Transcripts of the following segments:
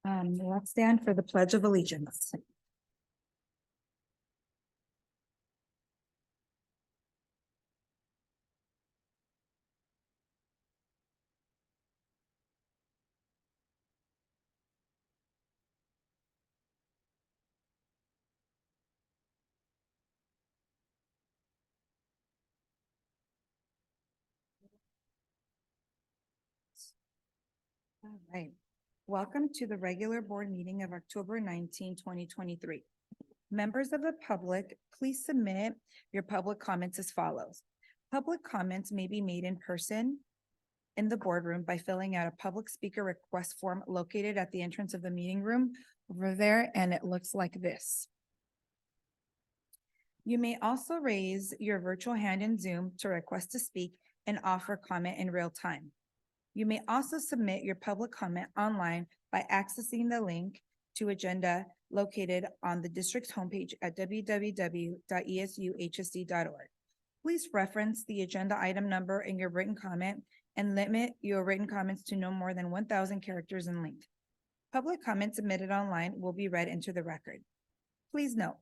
Let's stand for the Pledge of Allegiance. All right. Welcome to the regular board meeting of October 19, 2023. Members of the public, please submit your public comments as follows. Public comments may be made in person in the boardroom by filling out a public speaker request form located at the entrance of the meeting room over there, and it looks like this. You may also raise your virtual hand in Zoom to request to speak and offer comment in real time. You may also submit your public comment online by accessing the link to agenda located on the district's homepage at www.esuhsd.org. Please reference the agenda item number in your written comment and limit your written comments to no more than 1,000 characters in length. Public comments submitted online will be read into the record. Please note,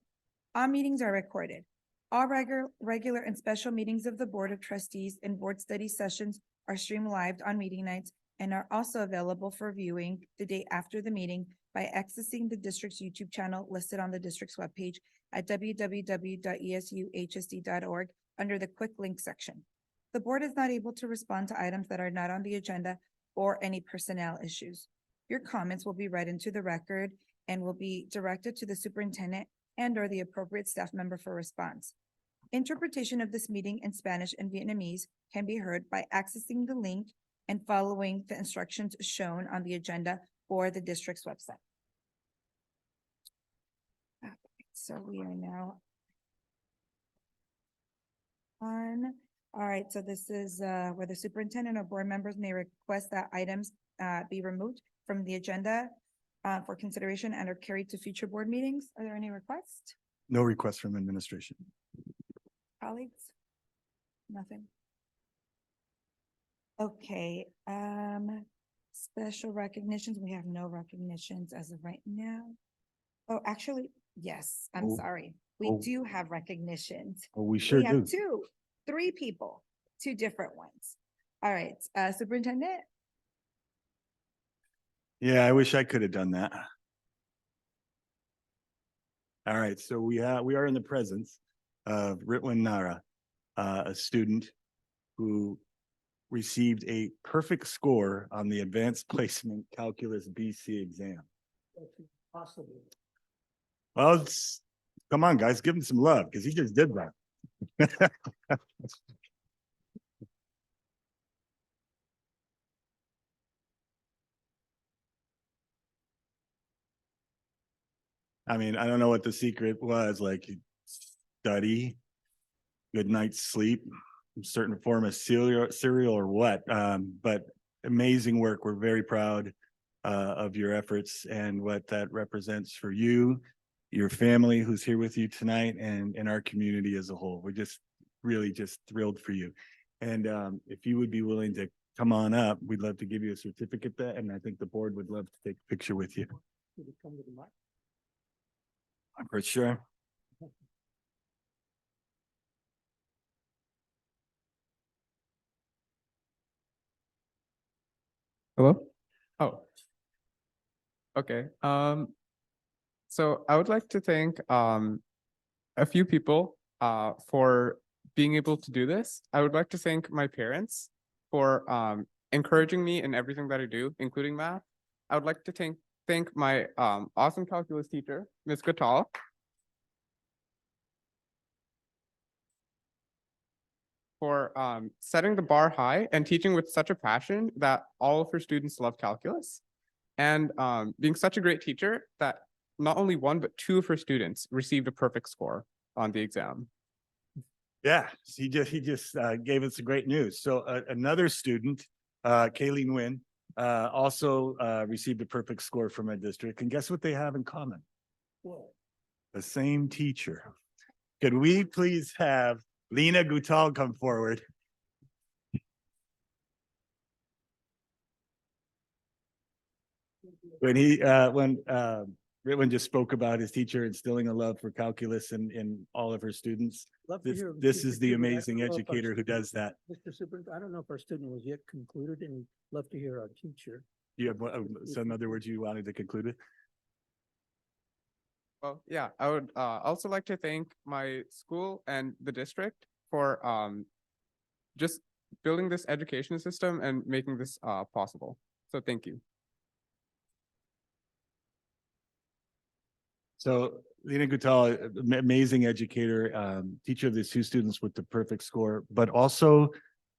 all meetings are recorded. All regular and special meetings of the Board of Trustees and board study sessions are streamed live on meeting nights and are also available for viewing the day after the meeting by accessing the district's YouTube channel listed on the district's webpage at www.esuhsd.org under the quick link section. The board is not able to respond to items that are not on the agenda or any personnel issues. Your comments will be read into the record and will be directed to the superintendent and/or the appropriate staff member for response. Interpretation of this meeting in Spanish and Vietnamese can be heard by accessing the link and following the instructions shown on the agenda or the district's website. Okay, so we are now on. All right, so this is where the superintendent or board members may request that items be removed from the agenda for consideration and are carried to future board meetings. Are there any requests? No requests from administration. Colleagues? Nothing? Okay, special recognitions. We have no recognitions as of right now. Oh, actually, yes, I'm sorry. We do have recognitions. Oh, we sure have do. 3 people, 2 different ones. All right, superintendent? Yeah, I wish I could have done that. All right, so we are in the presence of Ritwin Nara, a student who received a perfect score on the Advanced Placement Calculus BC exam. Possible. Well, come on, guys, give him some love because he just did that. I mean, I don't know what the secret was, like study, good night's sleep, certain form of cereal or what, but amazing work. We're very proud of your efforts and what that represents for you, your family who's here with you tonight, and in our community as a whole. We're just really just thrilled for you. And if you would be willing to come on up, we'd love to give you a certificate that, and I think the board would love to take a picture with you. Did it come to the mic? For sure. Hello? Oh. Okay. So I would like to thank a few people for being able to do this. I would like to thank my parents for encouraging me in everything that I do, including math. I would like to thank my awesome calculus teacher, Ms. Gatal. For setting the bar high and teaching with such a passion that all of her students love calculus, and being such a great teacher that not only 1 but 2 of her students received a perfect score on the exam. Yeah, he just gave us great news. So another student, Kayleen Nguyen, also received a perfect score from our district. And guess what they have in common? What? The same teacher. Could we please have Lena Gutal come forward? when Ritwin just spoke about his teacher instilling a love for calculus in all of her students. Love to hear This Mr. is the Cooper. I amazing don't know if our educator who student- does that. Mr. Superintendent, I don't know if our student was yet concluded, and love to hear our teacher. You have some other words you wanted to conclude with? Well, yeah, I would also like to thank my school and the district for just building this education system and making this possible. So thank you. So Lena Gutal, amazing educator, teacher of the two students with the perfect score, but also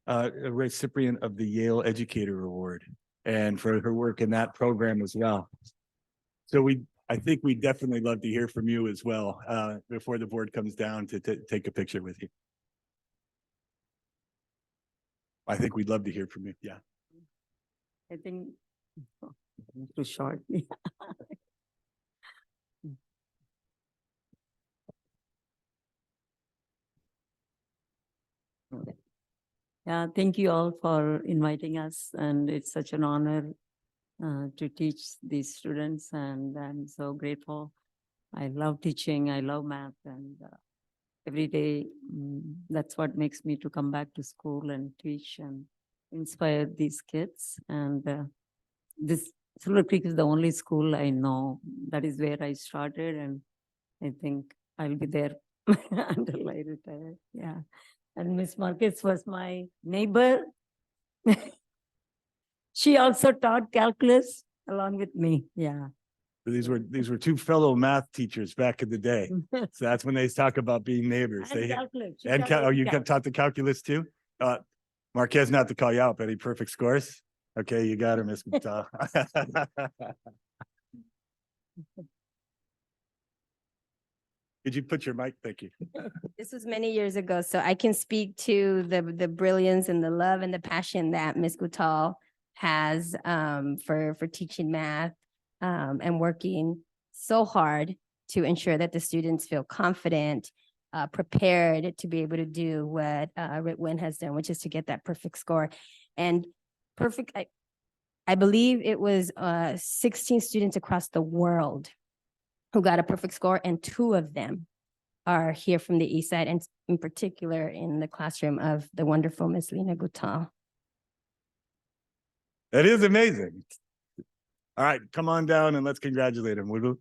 a recipient of the Yale Educator Award and for her work in that program as well. So I think we definitely love to hear from you as well before the board comes down to take a picture with you. I think we'd love to hear from you. Yeah. I think too short. Yeah, thank you all for inviting us, and it's such an honor to teach these students, and I'm so grateful. I love teaching, I love math, and every day that's what makes me to come back to school and teach and inspire these kids. And this Silver Creek is the only school I know. That is where I started, and I think I'll be there until I retire. Yeah. And Miss Marcus was my neighbor. She also taught calculus along with me. Yeah. These were two fellow math teachers back in the day. So that's when they talk about being neighbors. And They calculus. She and taught oh, me you got taught the calculus too? Marquez, not to call you out, but any perfect scores? Okay, you got her, Miss Gutal. Could you put your mic? Thank you. This was many years ago, so I can speak to the brilliance and the love and the passion that Ms. Gutal has for teaching math and working so hard to ensure that the students feel confident, prepared to be able to do what Ritwin has done, which is to get that perfect score. And perfect, I believe it was 16 students across the world who got a perfect score, and 2 of them are here from the East Side, and in particular in the classroom of the wonderful Miss Lena Gutal. That is amazing. All right, come on down and let's congratulate him, would we?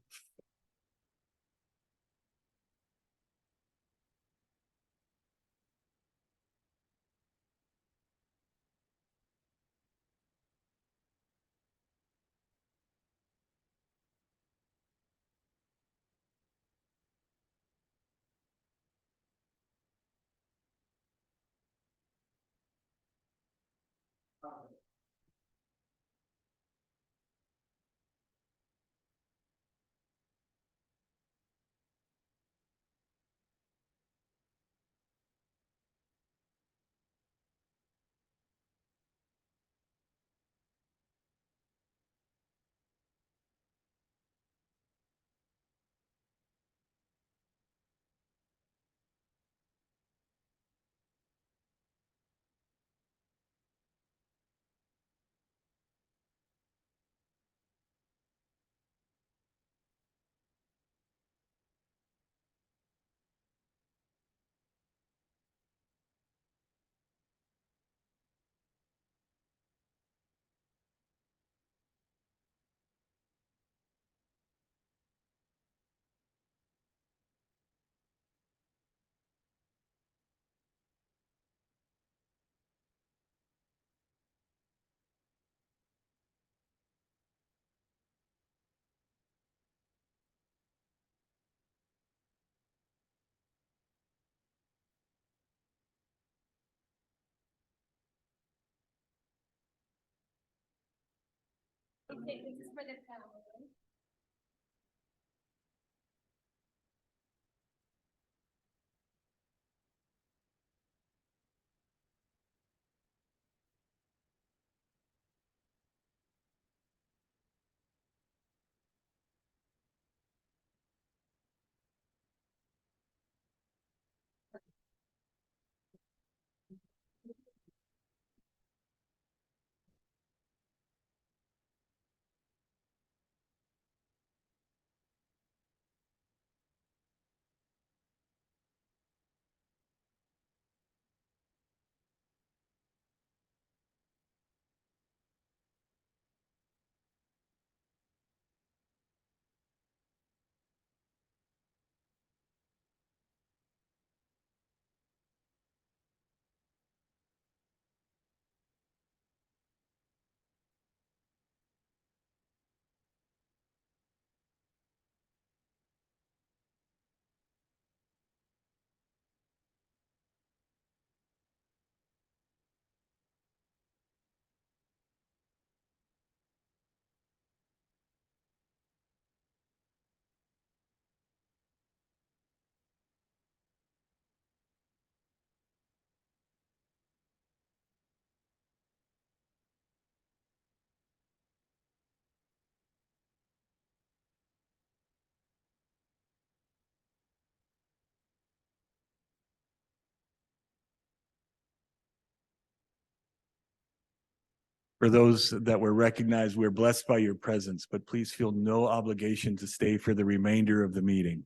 For those that were recognized, we're blessed by your presence, but please feel no obligation to stay for the remainder of the meeting.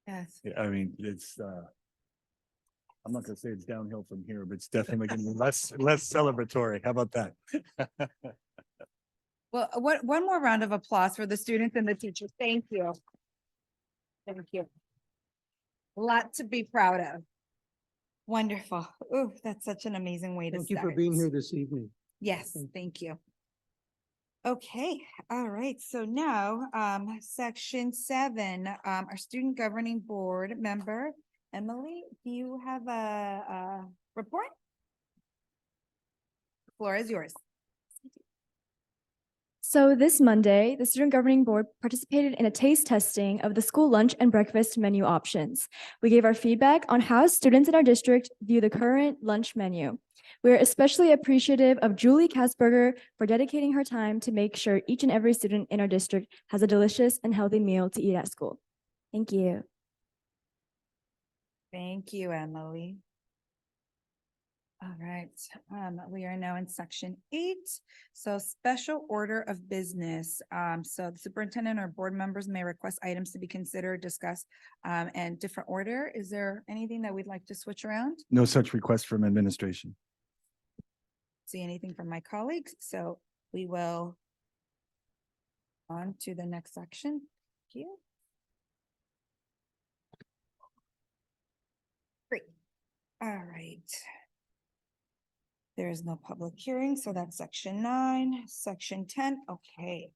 Yes. I mean, it's, I'm not gonna say it's downhill from here, but it's definitely gonna be less celebratory. How about that? Well, one more round of applause for the students and the teachers. Thank you. Thank you. A lot to be proud of. Wonderful. Ooh, that's such an amazing way to Thank you for start. being here this evening. Yes, thank you. Okay, all right, so now, section 7, our student governing board member, Emily, do you have a report? Floor is yours. So this Monday, the Student Governing Board participated in a taste testing of the school lunch and breakfast menu options. We gave our feedback on how students in our district view the current lunch menu. We are especially appreciative of Julie Kasberger for dedicating her time to make sure each and every student in our district has a delicious and healthy meal to eat at school. Thank you. Thank you, Emily. All right, we are now in section 8. So special order of business. So the superintendent or board members may request items to be considered, discussed, and different order. Is there anything that we'd like to switch around? No such request from administration. See anything from my colleagues? So we will on to the next section. Thank you. Great. All right. There is no public hearing, so that's section 9, section 10. Okay.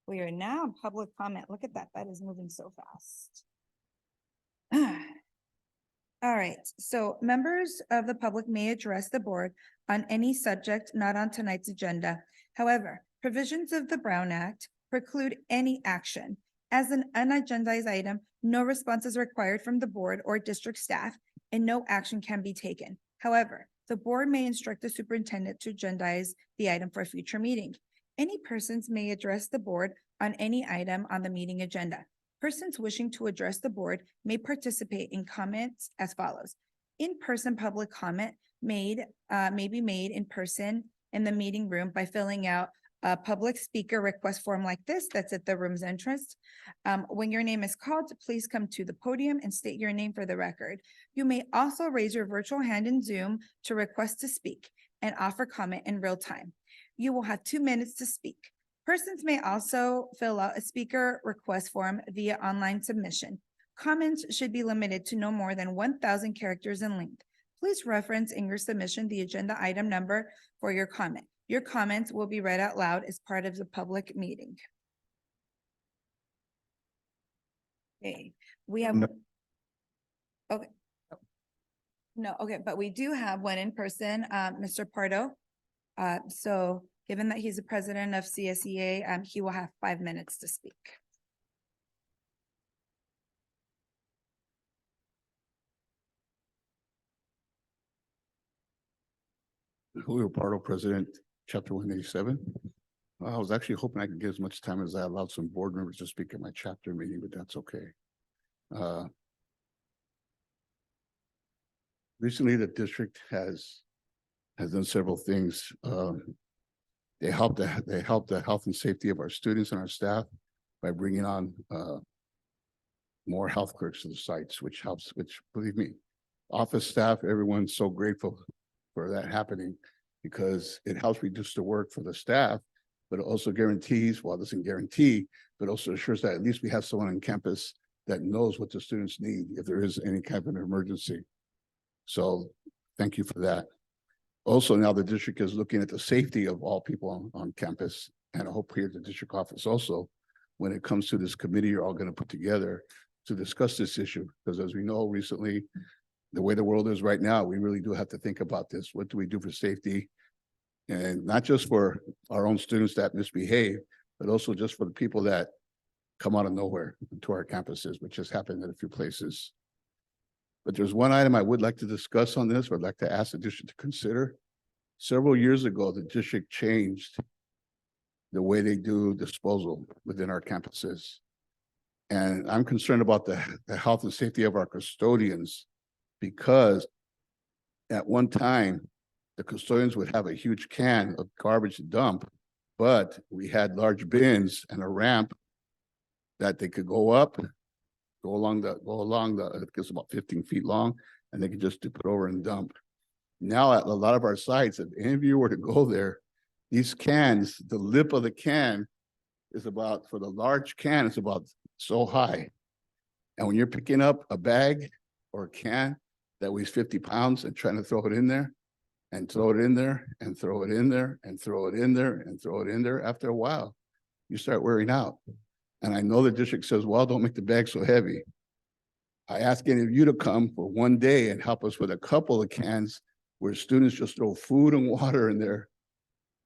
We are now in public comment. Look at that. That is moving so fast. All right, so members of the public may address the board on any subject not on tonight's agenda. However, provisions of the Brown Act preclude any action. As an unagendized item, no response is required from the board or district staff, and no action can be taken. However, the board may instruct the superintendent to agendize the item for a future meeting. Any persons may address the board on any item on the meeting agenda. Persons wishing to address the board may participate in comments as follows. In-person public comment may be made in person in the meeting room by filling out a public speaker request form like this that's at the room's entrance. When your name is called, please come to the podium and state your name for the record. You may also raise your virtual hand in Zoom to request to speak and offer comment in real time. You will have 2 minutes to speak. Persons may also fill out a speaker request form via online submission. Comments should be limited to no more than 1,000 characters in length. Please reference in your submission the agenda item number for your comment. Your comments will be read out loud as part of the public meeting. Okay, we have. No. Okay. No, okay, but we do have one in person, Mr. Pardo. So given that he's the president of CSEA, he will have 5 minutes to speak. Julio Pardo, President, Chapter 187. I was actually hoping I could get as much time as I allowed some board members to speak at my chapter meeting, but that's okay. Recently, the district has done several things. They helped the health and safety of our students and our staff by bringing on more health clerks to the sites, which helps, which believe me, office staff, everyone's so grateful for that happening because it helps reduce the work for the staff, but it also guarantees, well, it doesn't guarantee, but also assures that at least we have someone on campus that knows what the students need if there is any kind of an emergency. So thank you for that. Also, now the district is looking at the safety of all people on campus, and I hope here at the district office also, when it comes to this committee you're all going to put together to discuss this issue, because as we know recently, the way the world is right now, we really do have to think about this. What do we do for safety? And not just for our own students that misbehave, but also just for the people that come out of nowhere to our campuses, which has happened in a few places. But there's one item I would like to discuss on this, or I'd like to ask the district to consider. Several years ago, the district changed the way they do disposal within our campuses. And I'm concerned about the health and safety of our custodians, because at one time, the custodians would have a huge can of garbage to dump, but we had large bins and a ramp that they could go up, go along the, I think it's about 15 feet long, and they could just dip it over and dump. Now at a lot of our sites, if any of you were to go there, these cans, the lip of the can is about, for the large can, it's about so high. And when you're picking up a bag or a can that weighs 50 pounds and trying to throw it in there and throw it in there and throw it in there and throw it in there and throw it in there, after a while, you start wearing out. And I know the district says, well, don't make the bag so heavy. I ask any of you to come for one day and help us with a couple of cans where students just throw food and water in there.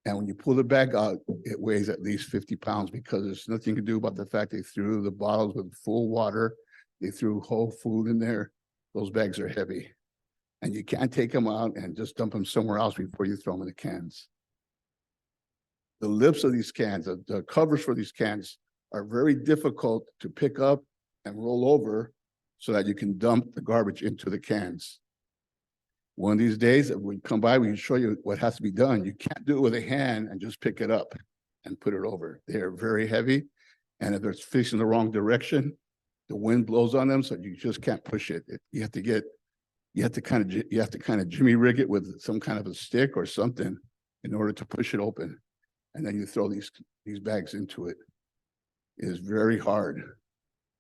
And when you pull the bag out, it weighs at least 50 pounds because there's nothing to do about the fact they threw the bottles with full water. They threw whole food in there. Those bags are heavy. And you can't take them out and just dump them somewhere else before you throw them in the cans. The lips of these cans, the covers for these cans are very difficult to pick up and roll over so that you can dump the garbage into the cans. One of these days, if we come by, we can show you what has to be done. You can't do it with a hand and just pick it up and put it over. They are very heavy. And if it's facing the wrong direction, the wind blows on them, so you just can't push it. You have to kind of jimmy rig it with some kind of a stick or something in order to push it open. And then you throw these bags into it. It is very hard.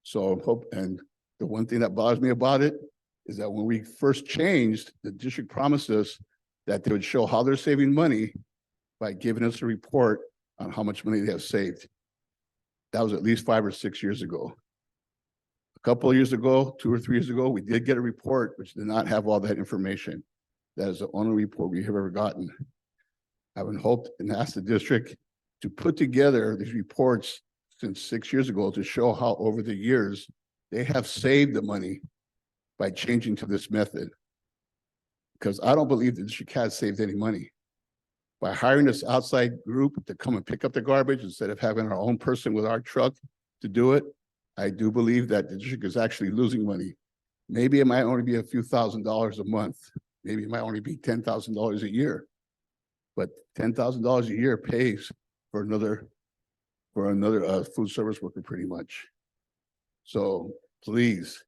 So and the one thing that bothers me about it is that when we first changed, the district promised us that they would show how they're saving money by giving us a report on how much money they have saved. That was at least 5 or 6 years ago. A couple of years ago, 2 or 3 years ago, we did get a report which did not have all that information. That is the only report we have ever gotten. I would hope and ask the district to put together these reports since 6 years ago to show how over the years they have saved the money by changing to this method. Because I don't believe the district has saved any money. By hiring this outside group to come and pick up the garbage instead of having our own person with our truck to do it, I do believe that the district is actually losing money. Maybe it might only be a few $1,000s a month. Maybe it might only be $10,000 a year. But $10,000 a year pays for another food service worker pretty much. So please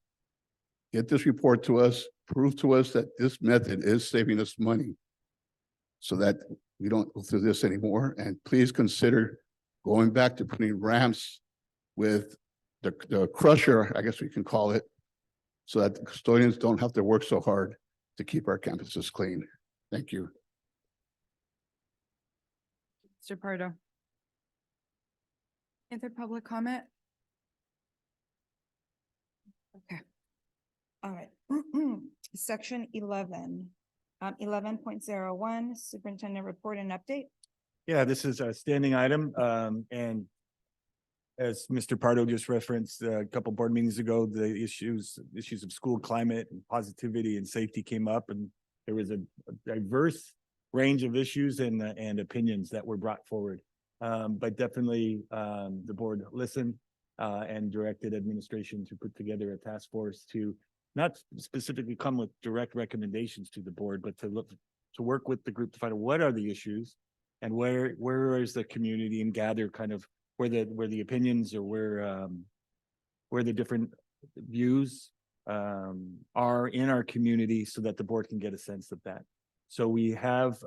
get this report to us, prove to us that this method is saving us money so that we don't go through this anymore. And please consider going back to putting ramps with the crusher, I guess we can call it, so that the custodians don't have to work so hard to keep our campuses clean. Thank you. Mr. Pardo. Other public comment? Okay. All right. Section 11, 11.01, Superintendent Report and Update. Yeah, this is a standing item. And as Mr. Pardo just referenced a couple board meetings ago, the issues of school climate and positivity and safety came up, and there was a diverse range of issues and opinions that were brought forward. But definitely the board listened and directed administration to put together a task force to not specifically come with direct recommendations to the board, but to work with the group to find out what are the issues and where is the community, and gather kind of where the opinions or where the different views are in our community, so that the board can get a sense of that. So we have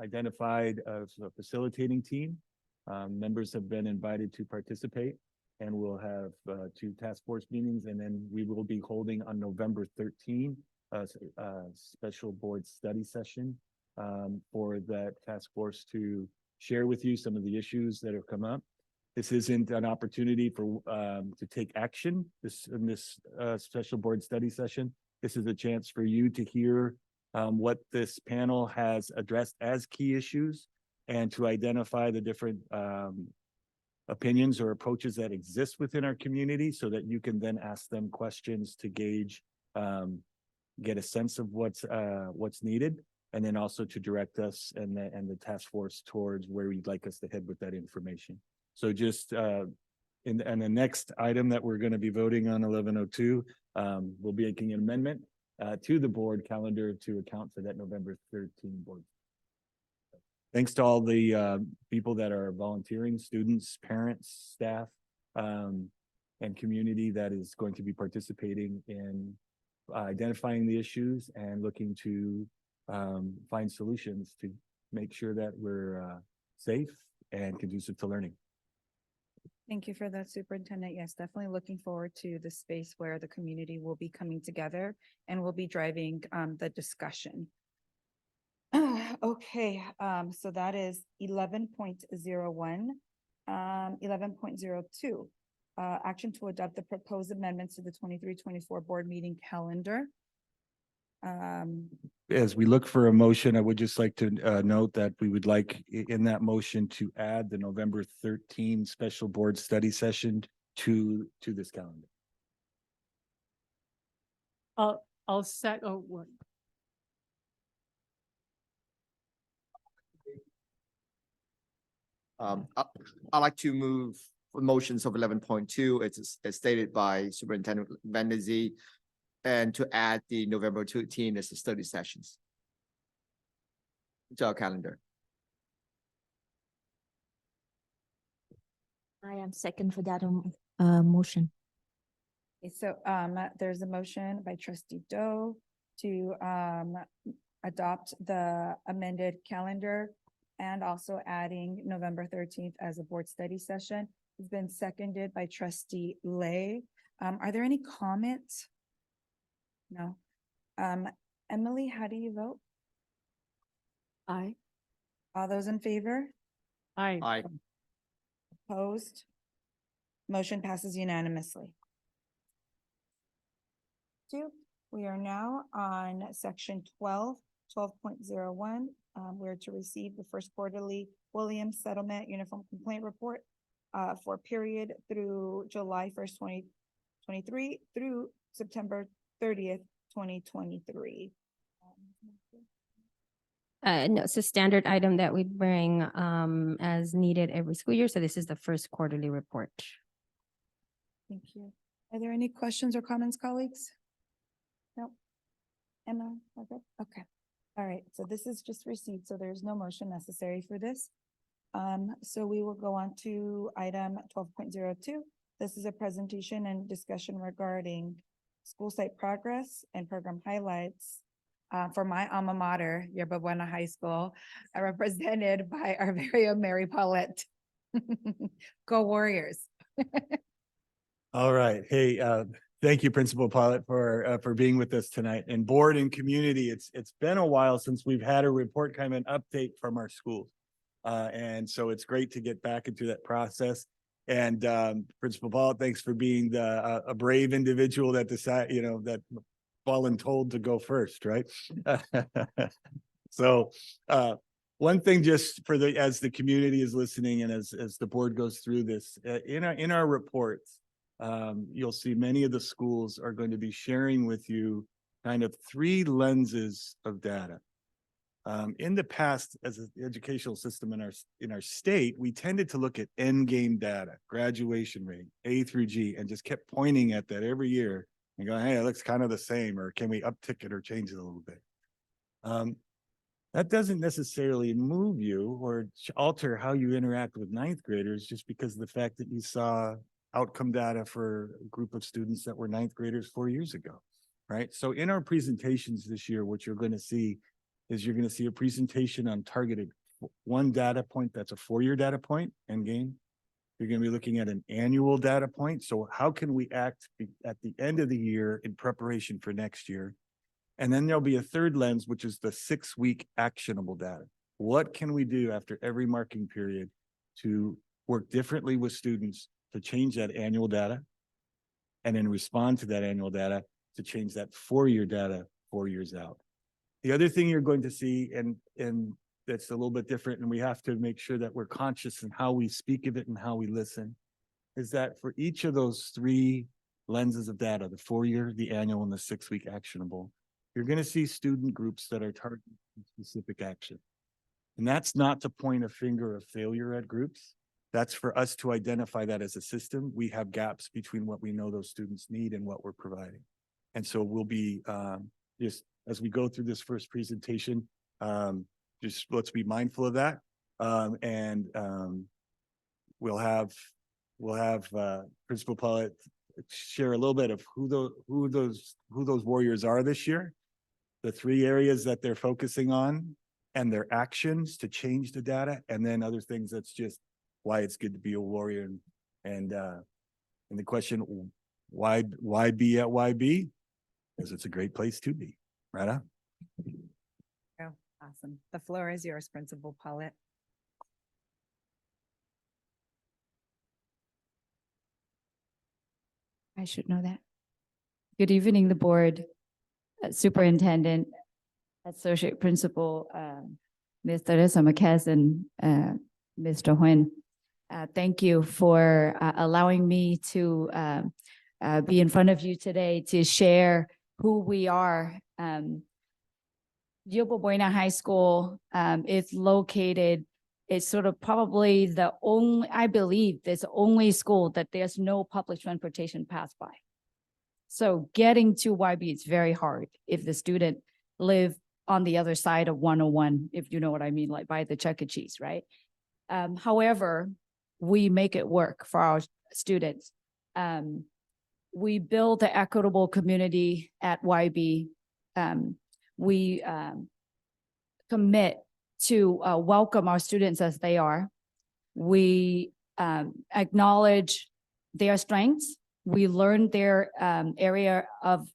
identified a facilitating team. Members have been invited to participate, and we'll have 2 task force meetings, and then we will be holding on November 13 a special board study session for that task force to share with you some of the issues that have come up. This isn't an opportunity for to take action in this special board study session. This is a chance for you to hear what this panel has addressed as key issues, and to identify the different opinions or approaches that exist within our community, so that you can then ask them questions to gauge, get a sense of what's needed, and then also to direct us and the task force towards where you'd like us to head with that information. So just in the next item that we're going to be voting on, 1102, we'll be making an amendment to the board calendar to account for that November 13 board thanks to all the people that are volunteering, students, parents, staff, and community that is going to be participating in identifying the issues and looking to find solutions to make sure that we're safe and conducive to learning. Thank you for that, Superintendent. Yes, definitely looking forward to the space where the community will be coming together and will be driving the discussion. Okay, so that is 11.01. 11.02, action to adopt the proposed amendments to the 23-24 board meeting calendar. As we look for a motion, I would just like to note that we would like in that motion to add the November 13 special board study session to this calendar. I'll set, oh, what? I'd like to move for motions of 11.2. It's stated by Superintendent Vendizi, and to add the November 13 as the study sessions to our calendar. I am second for that motion. Okay, so there's a motion by trustee Doe to adopt the amended calendar and also adding November 13th as a board study session. It's been seconded by trustee Lay. Are there any comments? No. Emily, how do you vote? Aye. All those in favor? Aye. Aye. Opposed? Motion passes unanimously. We are now on section 12.01. We're to receive the first quarterly Williams Settlement Uniform Complaint Report for period through July 1st, 2023 through September 30th, 2023. No, it's a standard item that we bring as needed every school year. So this is the first quarterly report. Thank you. Are there any questions or comments, colleagues? No. Emma, okay. Okay. All right. So this is just received. So there's no motion necessary for this. So we will go on to item 12.02. This is a presentation and discussion regarding school site progress and program highlights for my alma mater, Yerba Buena High School, represented by our very own Mary Paulette. Go Warriors. All right. Hey, thank you, Principal Pilot, for being with us tonight. And board and community, it's been a while since we've had a report kind of an update from our schools. And so it's great to get back into that process. And Principal Pilot, thanks for being a brave individual that decided, that voluntold to go first, right? So one thing just for as the community is listening and as the board goes through this, in our reports, you'll see many of the schools are going to be sharing with you kind of 3 lenses of data. In the past, as an educational system in our state, we tended to look at end game data, graduation rate, A through G, and just kept pointing at that every year and going, hey, it looks kind of the same, or can we uptick it or change it a little bit? That doesn't necessarily move you or alter how you interact with 9th graders just because of the fact that you saw outcome data for a group of students that were 9th graders 4 years ago, right? So in our presentations this year, what you're going to see is you're going to see a presentation on targeted one data point that's a 4-year data point, end game. You're going to be looking at an annual data point. So how can we act at the end of the year in preparation for next year? And then there'll be a third lens, which is the 6-week actionable data. What can we do after every marking period to work differently with students to change that annual data and then respond to that annual data to change that 4-year data 4 years out? The other thing you're going to see, and that's a little bit different, and we have to make sure that we're conscious in how we speak of it and how we listen, is that for each of those 3 lenses of data, the 4-year, the annual, and the 6-week actionable, you're going to see student groups that are targeting specific action. And that's not to point a finger of failure at groups. That's for us to identify that as a system. We have gaps between what we know those students need and what we're providing. And so we'll be just as we go through this first presentation, just let's be mindful of that. We'll have Principal Paulette share a little bit of who those warriors are this year, the 3 areas that they're focusing on, and their actions to change the data, and then other things that's just why it's good to be a warrior. And the question, why be at YB? Because it's a great place to be, right? Oh, awesome. The floor is yours, Principal Paulette. I should know that. Good evening, the board, superintendent, associate principal, Ms. Teresa McKesson, Mr. Nguyen. Thank you for allowing me to be in front of you today to share who we are. Yobo Buena High School is located, it's sort of probably the only, I believe, it's the only school that there's no public transportation pass by. So getting to YB is very hard if the student live on the other side of 101, if you know what I mean, like by the Chuck E. Cheese, right? However, we make it work for our students. We build an equitable community at YB. We commit to welcome our students as they are. We acknowledge their strengths. We learn their area of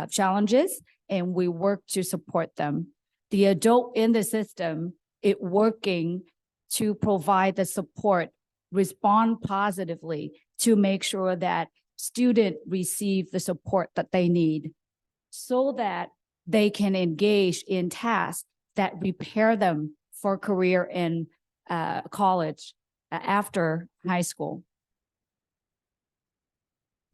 challenges, and we work to support them. The adult in the system, it working to provide the support, respond positively to make sure that student receive the support that they need so that they can engage in tasks that prepare them for career in college after high school.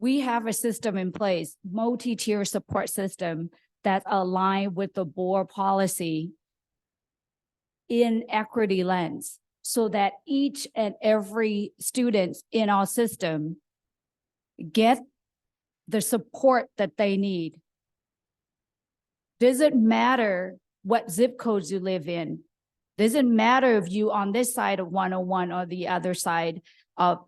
We have a system in place, multi-tier support system that align with the board policy in equity lens so that each and every student in our system get the support that they need. Doesn't matter what zip codes you live in. Doesn't matter if you on this side of 101 or the other side of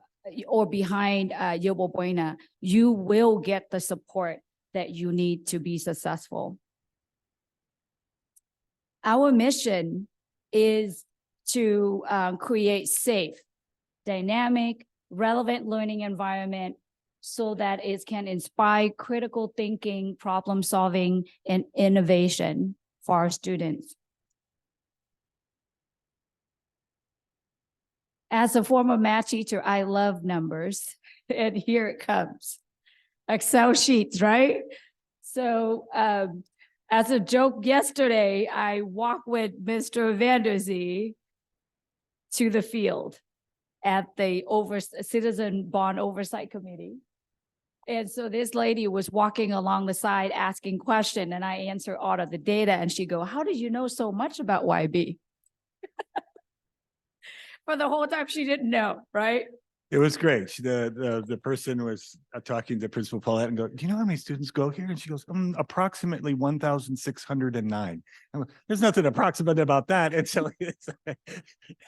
or behind Yobo Buena, you will get the support that you need to be successful. Our mission is to create safe, dynamic, relevant learning environment so that it can inspire critical thinking, problem solving, and innovation for our students. As a former math teacher, I love numbers, and here it comes. Excel sheets, right? So as a joke yesterday, I walked with Mr. Vanderzee to the field at the Citizen Bond Oversight Committee. And so this lady was walking along the side asking questions, and I answered all of the data, and she go, "How did you know so much about YB?" For the whole time she didn't know, right? It was great. The person was talking to Principal Paulette and go, "Do you know how many students go here?" And she goes, "Approximately 1,609. There's nothing approximate about that. And so,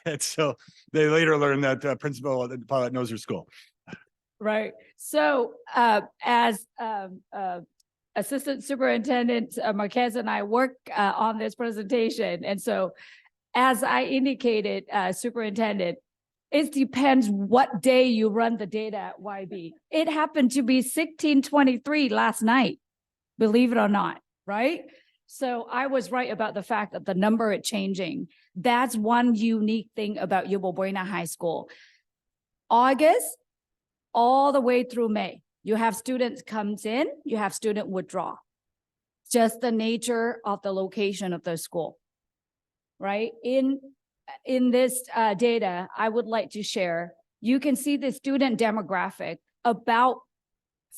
and so they later learned that Principal Paulette knows her school. Right. So as Assistant Superintendent Marquez and I work on this presentation. And so as I indicated, Superintendent, it depends what day you run the data at YB. It happened to be 1623 last night, believe it or not, right? So I was right about the fact that the number is changing. That's one unique thing about Yobo Buena High School. August, all the way through May, you have students comes in, you have student withdraw. Just the nature of the location of the school, right? In this data, I would like to share, you can see the student demographic. About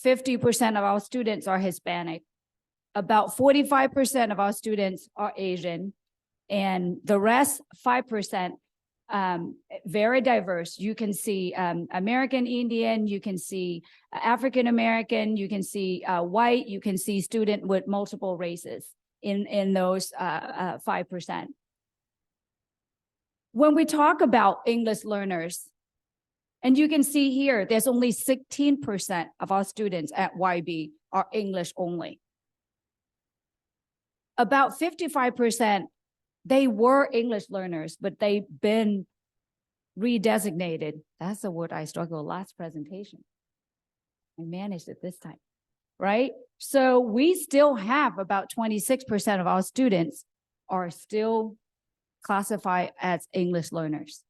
50% of our students are Hispanic. About 45% of our students are Asian. And the rest, 5%, very diverse. You can see American Indian, you can see African American, you can see white, you can see student with multiple races in those 5%. When we talk about English learners, and you can see here, there's only 16% of our students at YB are English only. About 55%, they were English learners, but they've been redesignated. That's the word I struggled last presentation. I managed it this time, right? So we still have about 26% of our students are still classified as English learners.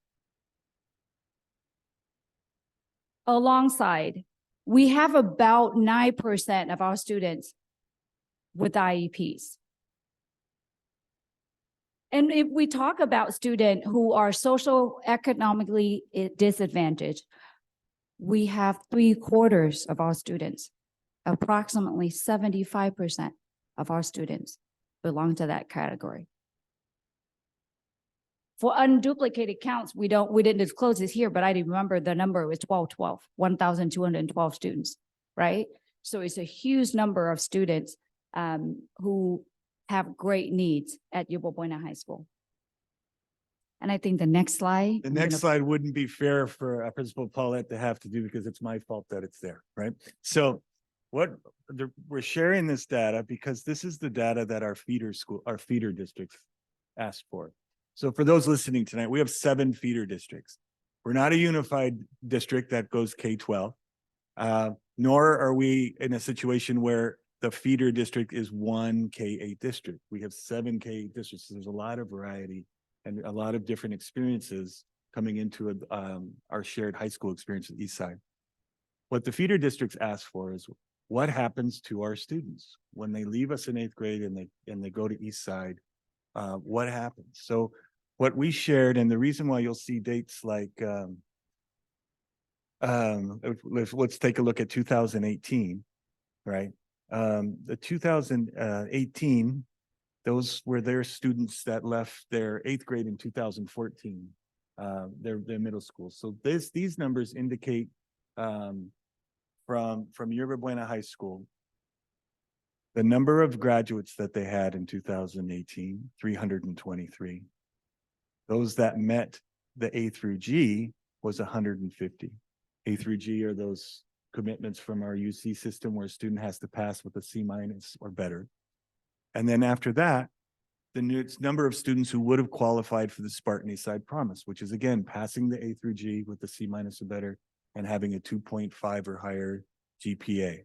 Alongside, we have about 9% of our students with IEPs. And if we talk about students who are socioeconomically disadvantaged, we have 3/4 of our students, approximately 75% of our students belong to that category. For unduplicated counts, we didn't disclose this here, but I remember the number was 1,212 students, right? So it's a huge number of students who have great needs at Yuba Buena High School. And I think the next slide. The next slide wouldn't be fair for Principal Paulette to have to do because it's my fault that it's there, right? So we're sharing this data because this is the data that our feeder districts asked for. So for those listening tonight, we have 7 feeder districts. We're not a unified district that goes K-12, nor are we in a situation where the feeder district is one K-8 district. We have 7 K-8 districts. So there's a lot of variety and a lot of different experiences coming into our shared high school experience at Eastside. What the feeder districts ask for is what happens to our students when they leave us in 8th grade and they go to Eastside. What happens? So what we shared, and the reason why you'll see dates like, let's take a look at 2018, right? The 2018, those were their students that left their 8th grade in 2014, their middle school. So these numbers indicate from Yerba Buena High School, the number of graduates that they had in 2018, 323. Those that met the A through G was 150. A through G are those commitments from our UC system where a student has to pass with a C- or better. And then after that, the number of students who would have qualified for the Spartan Eastside Promise, which is again, passing the A through G with a C- or better and having a 2.5 or higher GPA.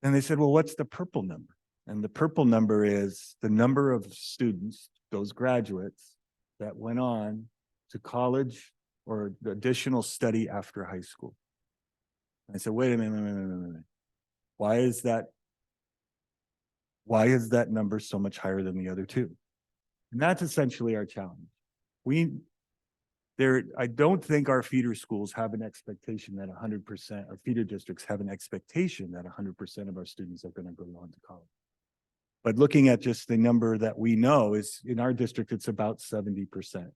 And they said, well, what's the purple number? And the purple number is the number of students, those graduates that went on to college or additional study after high school. And I said, wait a minute. Why is that number so much higher than the other two? And that's essentially our challenge. I don't think our feeder schools have an expectation that 100%, our feeder districts have an expectation that 100% of our students are going to go on to college. But looking at just the number that we know is in our district, it's about 70%.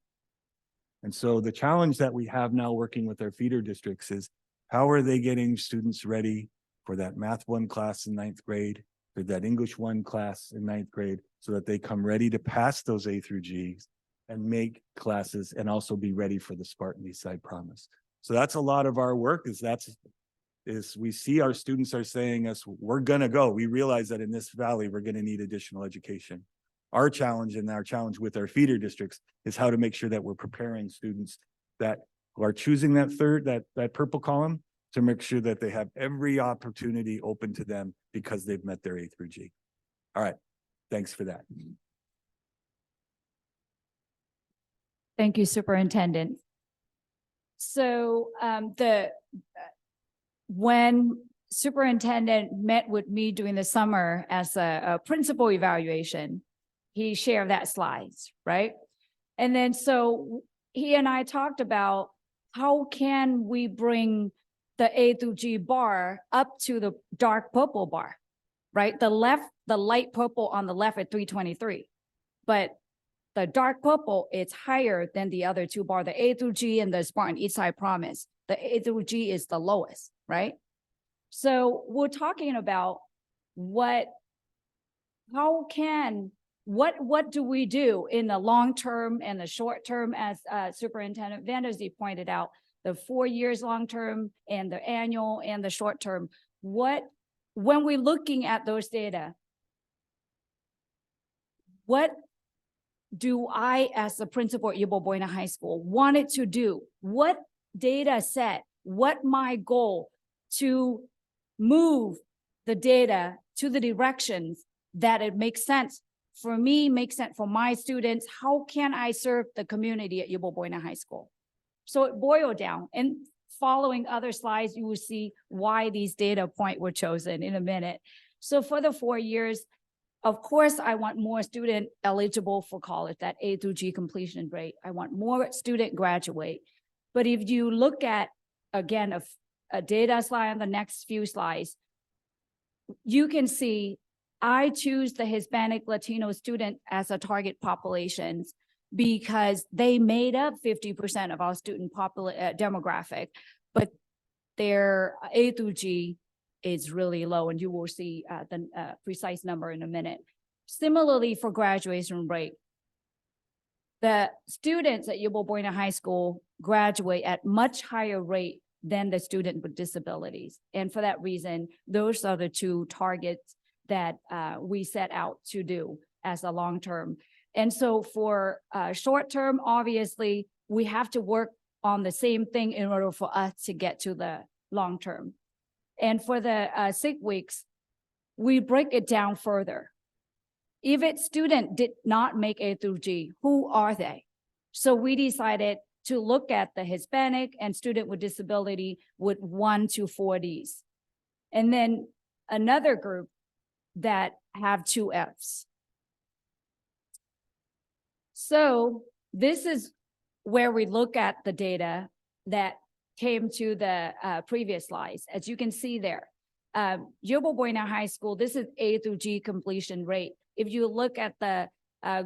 And so the challenge that we have now working with our feeder districts is how are they getting students ready for that Math 1 class in 9th grade, for that English 1 class in 9th grade, so that they come ready to pass those A through Gs and make classes and also be ready for the Spartan Eastside Promise. So that's a lot of our work is we see our students are saying us, we're gonna go. We realize that in this valley, we're gonna need additional education. Our challenge with our feeder districts is how to make sure that we're preparing students that are choosing that purple column to make sure that they have every opportunity open to them because they've met their A through G. All right, thanks for that. Thank you, Superintendent. So when Superintendent met with me during the summer as a principal evaluation, he shared that slides, right? And then so he and I talked about how can we bring the A through G bar up to the dark purple bar, right? The light purple on the left at 323, but the dark purple is higher than the other two bar, the A through G and the Spartan Eastside Promise. The A through G is the lowest, right? So we're talking about how can what do we do in the long term and the short term, as Superintendent Vanderzee pointed out, the 4 years long term and the annual and the short term. When we're looking at those data, what do I, as the principal at Yuba Buena High School, wanted to do? What data set, what my goal to move the data to the directions that it makes sense for me, makes sense for my students? How can I serve the community at Yuba Buena High School? So it boiled down, and following other slides, you will see why these data points were chosen in a minute. So for the 4 years, of course, I want more student eligible for college, that A through G completion rate. I want more student graduate. But if you look at, again, a data slide on the next few slides, you can see I choose the Hispanic Latino student as a target populations because they made up 50% of our student demographic, but their A through G is really low, and you will see the precise number in a minute. Similarly, for graduation rate, the students at Yuba Buena High School graduate at much higher rate than the student with disabilities. And for that reason, those are the two targets that we set out to do as a long term. And so for short term, obviously, we have to work on the same thing in order for us to get to the long term. And for the 6 weeks, we break it down further. If a student did not make A through G, who are they? So we decided to look at the Hispanic and student with disability with 1 to 4 Ds. And then another group that have 2 Fs. So this is where we look at the data that came to the previous slides. As you can see there, Yuba Buena High School, this is A through G completion rate. If you look at the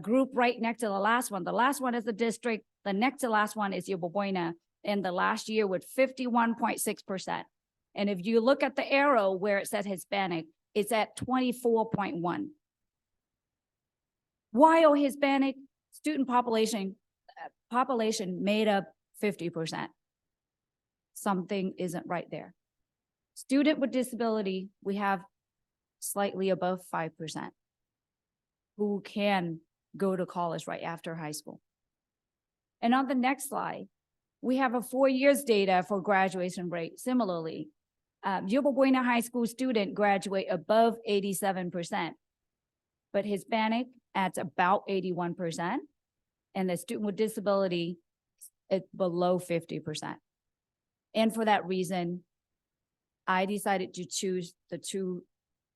group right next to the last one is the district, the next to last one is Yuba Buena, and the last year with 51.6%. And if you look at the arrow where it says Hispanic, it's at 24.1. While Hispanic student population made up 50%. Something isn't right there. Student with disability, we have slightly above 5% who can go to college right after high school. And on the next slide, we have a 4 years data for graduation rate. Similarly, Yuba Buena High School student graduate above 87%, but Hispanic at about 81%, and the student with disability is below 50%. And for that reason, I decided to choose the 2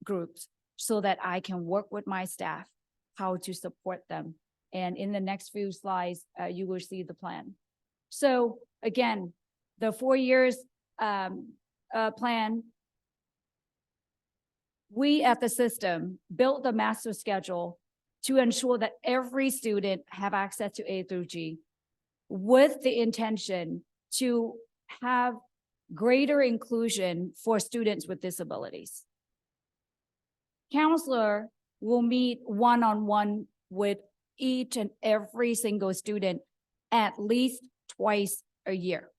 groups so that I can work with my staff how to support them. And in the next few slides, you will see the plan. So again, the 4 years plan, we at the system built the master schedule to ensure that every student have access to A through G with the intention to have greater inclusion for students with disabilities. Counselor will meet one-on-one with each and every single student at least twice a year.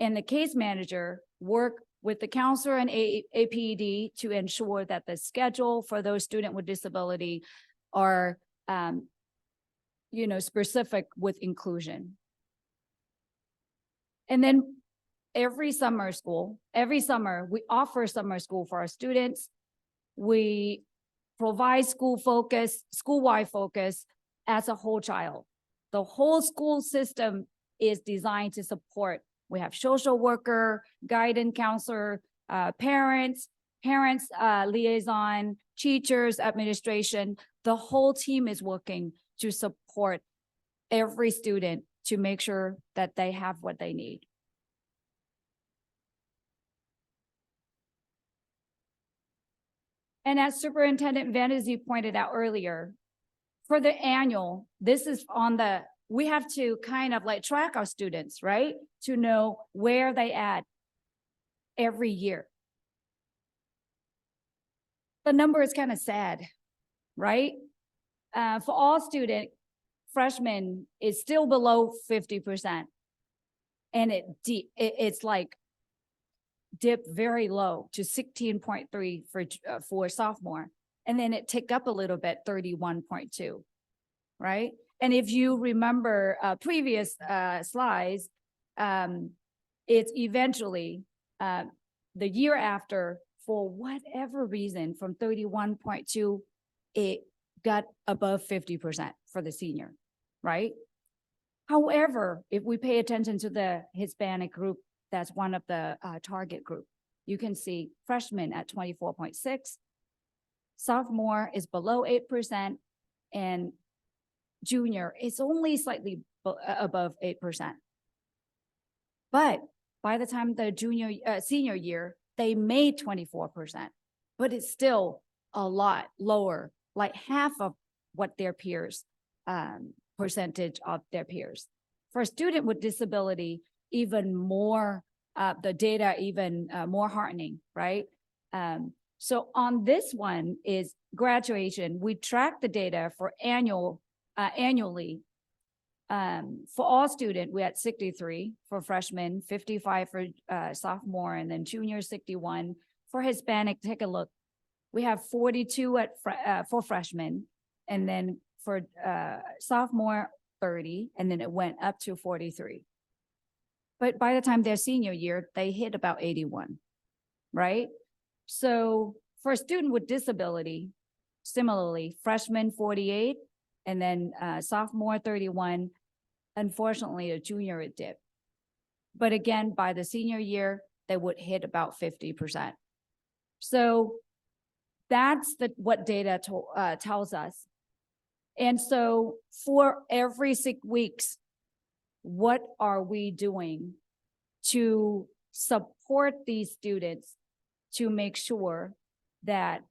And the case manager work with the counselor and APD to ensure that the schedule for those students with disability are specific with inclusion. And then every summer, we offer summer school for our students. We provide school-wide focus as a whole child. The whole school system is designed to support. We have social worker, guidance counselor, parents liaison, teachers, administration. The whole team is working to support every student to make sure that they have what they need. And as Superintendent Vanderzee pointed out earlier, for the annual, this is we have to kind of like track our students, right? To know where they at every year. The number is kind of sad, right? For all student, freshman is still below 50%. And it's like dipped very low to 16.3 for sophomore. And then it tick up a little bit, 31.2, right? And if you remember previous slides, it's eventually the year after, for whatever reason, from 31.2, it got above 50% for the senior, right? However, if we pay attention to the Hispanic group, that's one of the target group, you can see freshman at 24.6, sophomore is below 8%, and junior is only slightly above 8%. But by the time the senior year, they made 24%, but it's still a lot lower, like half of what their peers, percentage of their peers. For a student with disability, even more, the data even more heartening, right? So on this one is graduation. We track the data for annually. For all student, we had 63 for freshmen, 55 for sophomore, and then junior 61. For Hispanic, take a look. We have 42 for freshmen, and then for sophomore, 30, and then it went up to 43. But by the time their senior year, they hit about 81, right? So for a student with disability, similarly, freshman 48, and then sophomore 31. Unfortunately, a junior it dipped. But again, by the senior year, they would hit about 50%. So that's what data tells us. And so for every 6 weeks, what are we doing to support these students to make sure that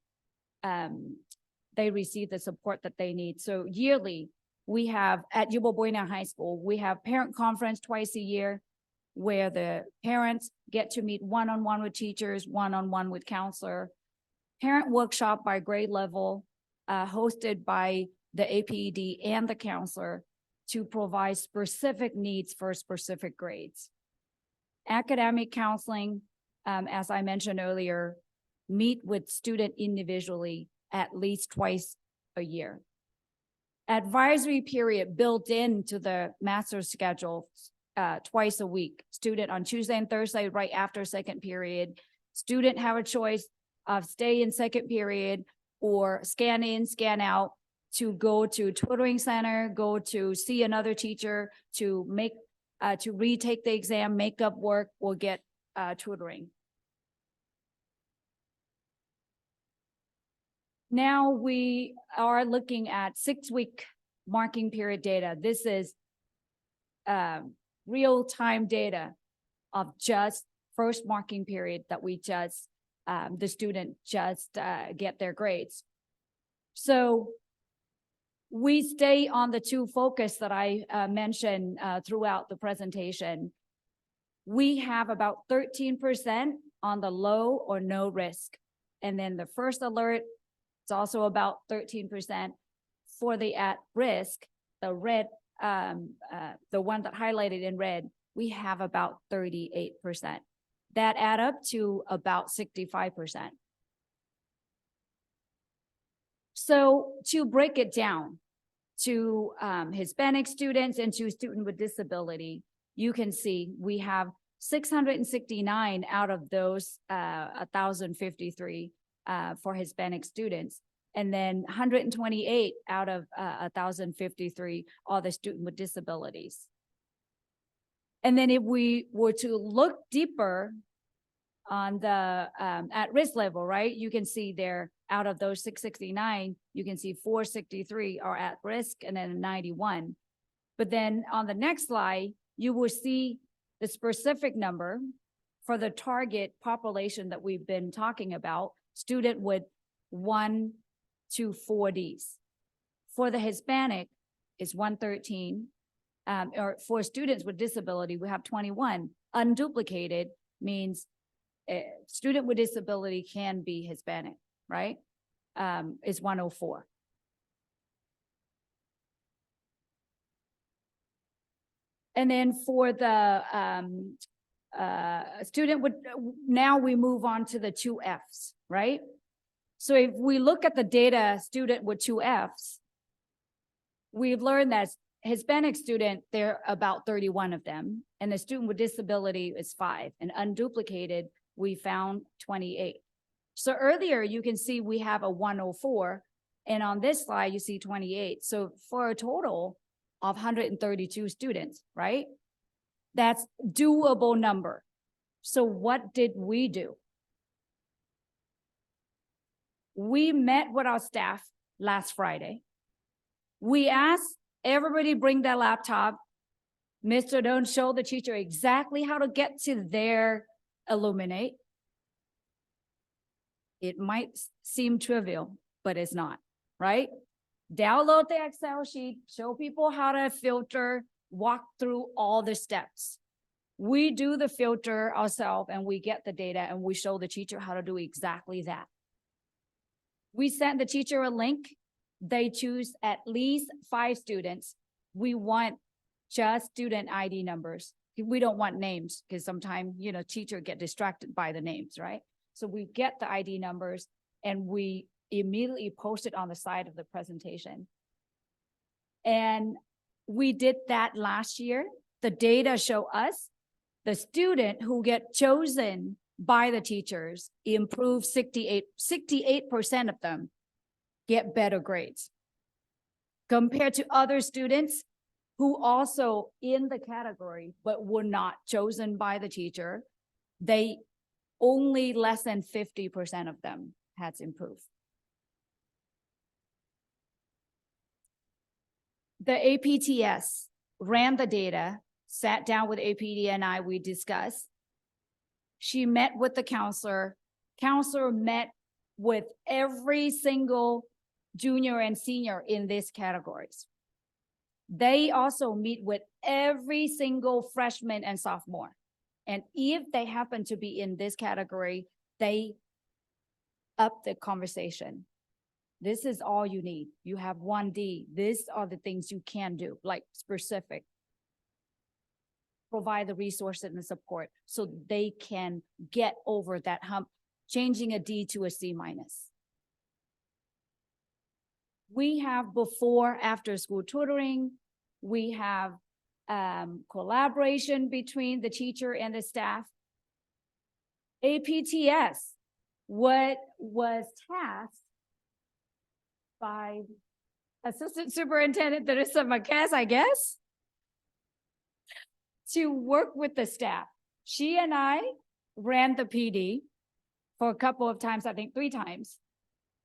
they receive the support that they need? So yearly, we have at Yuba Buena High School, we have parent conference twice a year where the parents get to meet one-on-one with teachers, one-on-one with counselor, parent workshop by grade level, hosted by the APED and the counselor to provide specific needs for specific grades. Academic counseling, as I mentioned earlier, meet with student individually at least twice a year. Advisory period built into the master's schedule twice a week. Student on Tuesday and Thursday right after second period. Student have a choice of stay in second period or scan in, scan out to go to tutoring center, go to see another teacher to make to retake the exam, make up work, or get tutoring. Now we are looking at 6-week marking period data. This is real-time data of just first marking period that we just, the student just get their grades. So we stay on the 2 focus that I mentioned throughout the presentation. We have about 13% on the low or no risk. And then the first alert, it's also about 13%. For the at risk, the red, the one that highlighted in red, we have about 38%. That add up to about 65%. So to break it down to Hispanic students and to students with disability, you can see we have 669 out of those 1,053 for Hispanic students. And then 128 out of 1,053 are the student with disabilities. And then if we were to look deeper on the at-risk level, right, you can see there out of those 669, you can see 463 are at risk and then 91. But then on the next slide, you will see the specific number for the target population that we've been talking about, student with 1 to 4Ds. For the Hispanic, it's 113. Or for students with disability, we have 21. Unduplicated means a student with disability can be Hispanic, right? Is 104. And then for the student would, now we move on to the 2Fs, right? So if we look at the data student with 2Fs, we've learned that Hispanic student, there are about 31 of them, and the student with disability is 5, and unduplicated, we found 28. So earlier you can see we have a 104, and on this slide you see 28. So for a total of 132 students, right? That's doable number. So what did we do? We met with our staff last Friday. We asked everybody bring their laptop. Mr. Don't show the teacher exactly how to get to their Illuminate. It might seem trivial, but it's not, right? Download the Excel sheet, show people how to filter, walk through all the steps. We do the filter ourselves and we get the data and we show the teacher how to do exactly that. We send the teacher a link. They choose at least 5 students. We want just student ID numbers. We don't want names because sometimes, teacher get distracted by the names, right? So we get the ID numbers and we immediately post it on the side of the presentation. And we did that last year. The data show us the student who get chosen by the teachers improve 68% of them get better grades compared to other students who also in the category but were not chosen by the teacher. They only less than 50% of them has improved. The APTS ran the data, sat down with APD and we discussed. She met with the counselor. Counselor met with every single junior and senior in these categories. They also meet with every single freshman and sophomore. And if they happen to be in this category, they up the conversation. This is all you need. You have 1D. These are the things you can do, like specific. Provide the resources and the support so they can get over that hump, changing a D to a C-. We have before, after school tutoring. We have collaboration between the teacher and the staff. APTS, what was tasked by Assistant Superintendent Teresa Marquez, I guess, to work with the staff. She and I ran the PD for a couple of times, I think 3 times.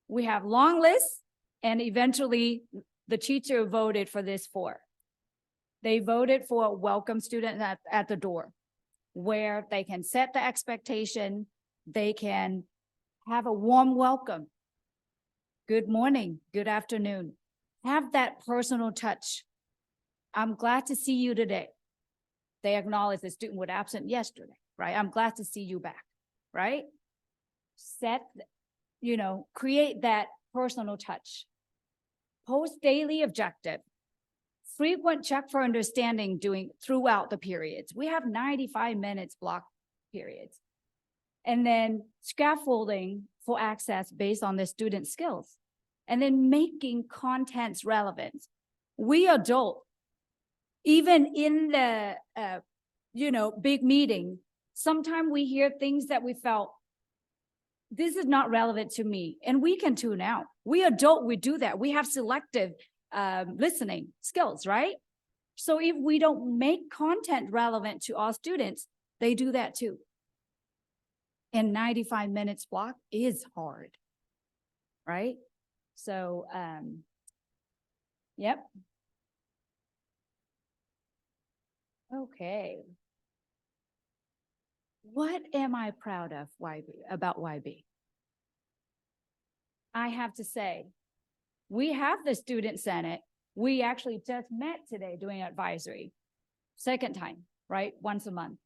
We have long lists, and eventually the teacher voted for this 4. They voted for a welcome student at the door, where they can set the expectation, they can have a warm welcome. Good morning, good afternoon. Have that personal touch. I'm glad to see you today. They acknowledge the student was absent yesterday, right? I'm glad to see you back, right? Set, create that personal touch. Post daily objective. Frequent check for understanding throughout the periods. We have 95 minutes block periods. And then scaffolding for access based on the student skills. And then making contents relevant. We adult, even in the, big meeting, sometimes we hear things that we felt, this is not relevant to me. And we can tune out. We adult, we do that. We have selective listening skills, right? So if we don't make content relevant to all students, they do that too. And 95 minutes block is hard, right? So, yep. Okay. What am I proud of about YB? I have to say, we have the student senate. We actually just met today doing advisory. 2nd time, right? Once a month.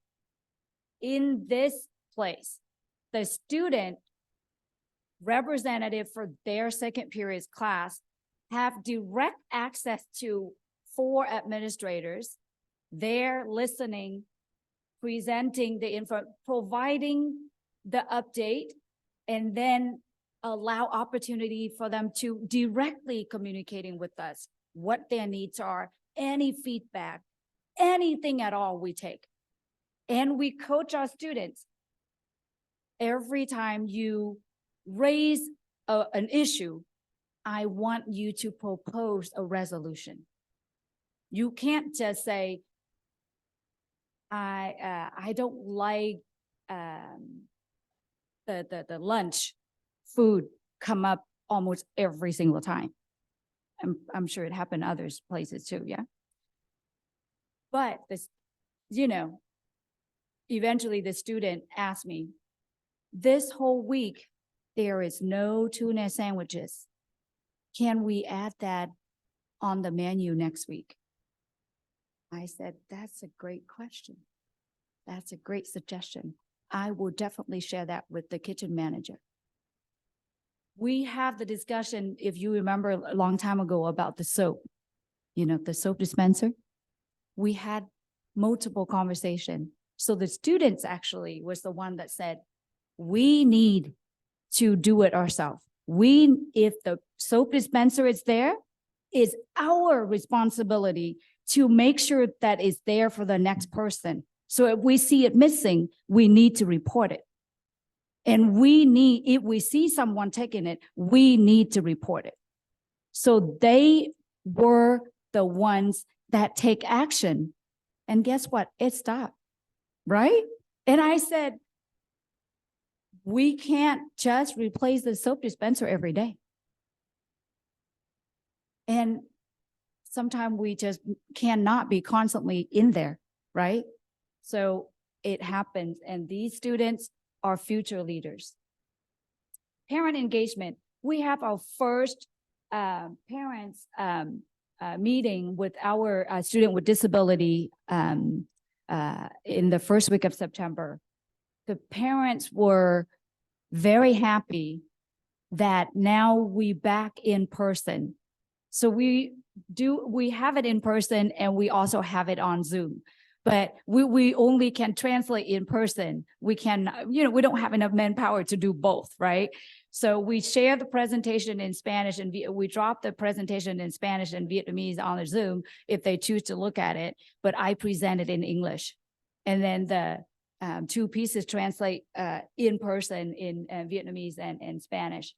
In this place, the student representative for their 2nd period's class have direct access to 4 administrators They're listening, presenting the info, providing the update, and then allow opportunity for them to directly communicating with us what their needs are, any feedback, anything at all we take. And we coach our students. Every time you raise an issue, I want you to propose a resolution. You can't just say, I don't like the lunch food come up almost every single time. I'm sure it happened other places too, yeah. But this, eventually the student asked me, this whole week, there is no tuna sandwiches. Can we add that on the menu next week? I said, that's a great question. That's a great suggestion. I will definitely share that with the kitchen manager. We have the discussion, if you remember a long time ago, about the soap, the soap dispenser. We had multiple conversations. So the students actually was the one that said, we need to do it ourselves. If the soap dispenser is there, it's our responsibility to make sure that it's there for the next person. So if we see it missing, we need to report it. And if we see someone taking it, we need to report it. So they were the ones that take action. And guess what? It stopped, right? And I said, we can't just replace the soap dispenser every day. And sometimes we just cannot be constantly in there, right? So it happens, and these students are future leaders. Parent engagement. We have our first parents meeting with our student with disability in the first week of September. The parents were very happy that now we back in person. So we have it in person, and we also have it on Zoom. But we only can translate in person. We can, we don't have enough manpower to do both, right? So we share the presentation in Spanish, and we drop the presentation in Spanish and Vietnamese on the Zoom if they choose to look at it, but I present it in English. And then the two pieces translate in person in Vietnamese and Spanish.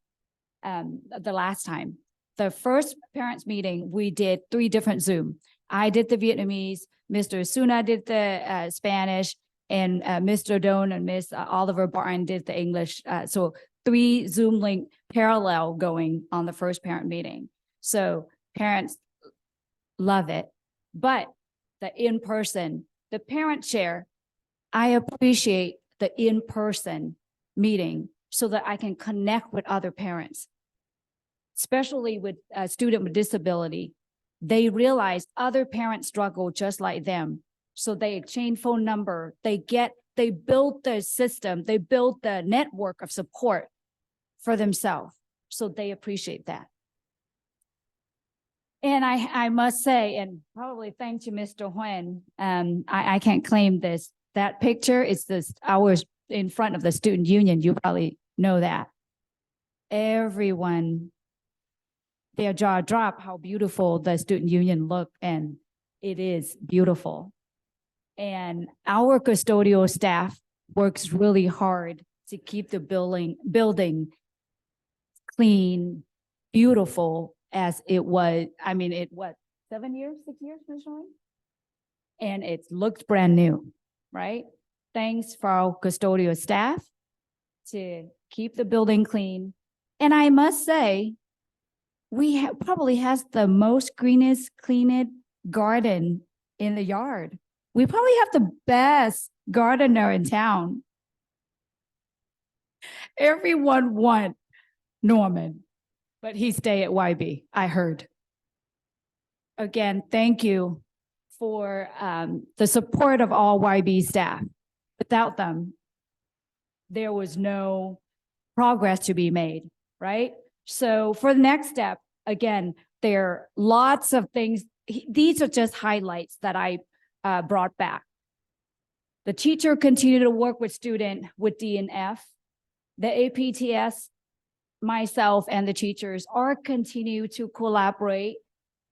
The last time, the first parents meeting, we did 3 different Zoom. I did the Vietnamese, Mr. Suna did the Spanish, and Mr. Doan and Miss Oliver Barton did the English. So 3 Zoom link parallel going on the first parent meeting. So parents love it. But the in-person, the parent chair, I appreciate the in-person meeting so that I can connect with other parents, especially with a student with disability. They realize other parents struggle just like them. So they exchange phone number, they build the system, they build the network of support for themselves. So they appreciate that. And I must say, and probably thanks to Mr. Nguyen, I can't claim this. That picture is ours in front of the student union. You probably know that. Everyone, their jaw dropped how beautiful the student union looked, and it is beautiful. And our custodial staff works really hard to keep the building clean, beautiful as it was. I mean, it was 7 years, 6 years, Ms. Shine? And it looks brand new, right? Thanks for our custodial staff to keep the building clean. And I must say, we probably has the most cleanest garden in the yard. We probably have the best gardener in town. Everyone want Norman, but he stay at YB, I heard. Again, thank you for the support of all YB staff. Without them, there was no progress to be made, right? So for the next step, again, there are lots of things. These are just highlights that I brought back. The teacher continued to work with student with D and F. The APTS, myself and the teachers are continue to collaborate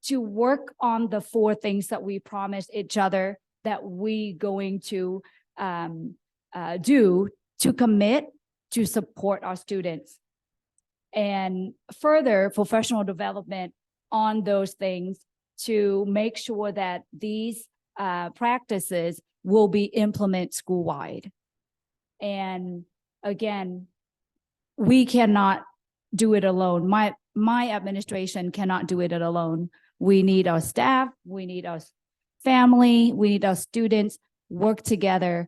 to work on the 4 things that we promised each other that we going to do to commit to support our students. And further professional development on those things to make sure that these practices will be implemented school-wide. And again, we cannot do it alone. My administration cannot do it alone. We need our staff, we need our family, we need our students work together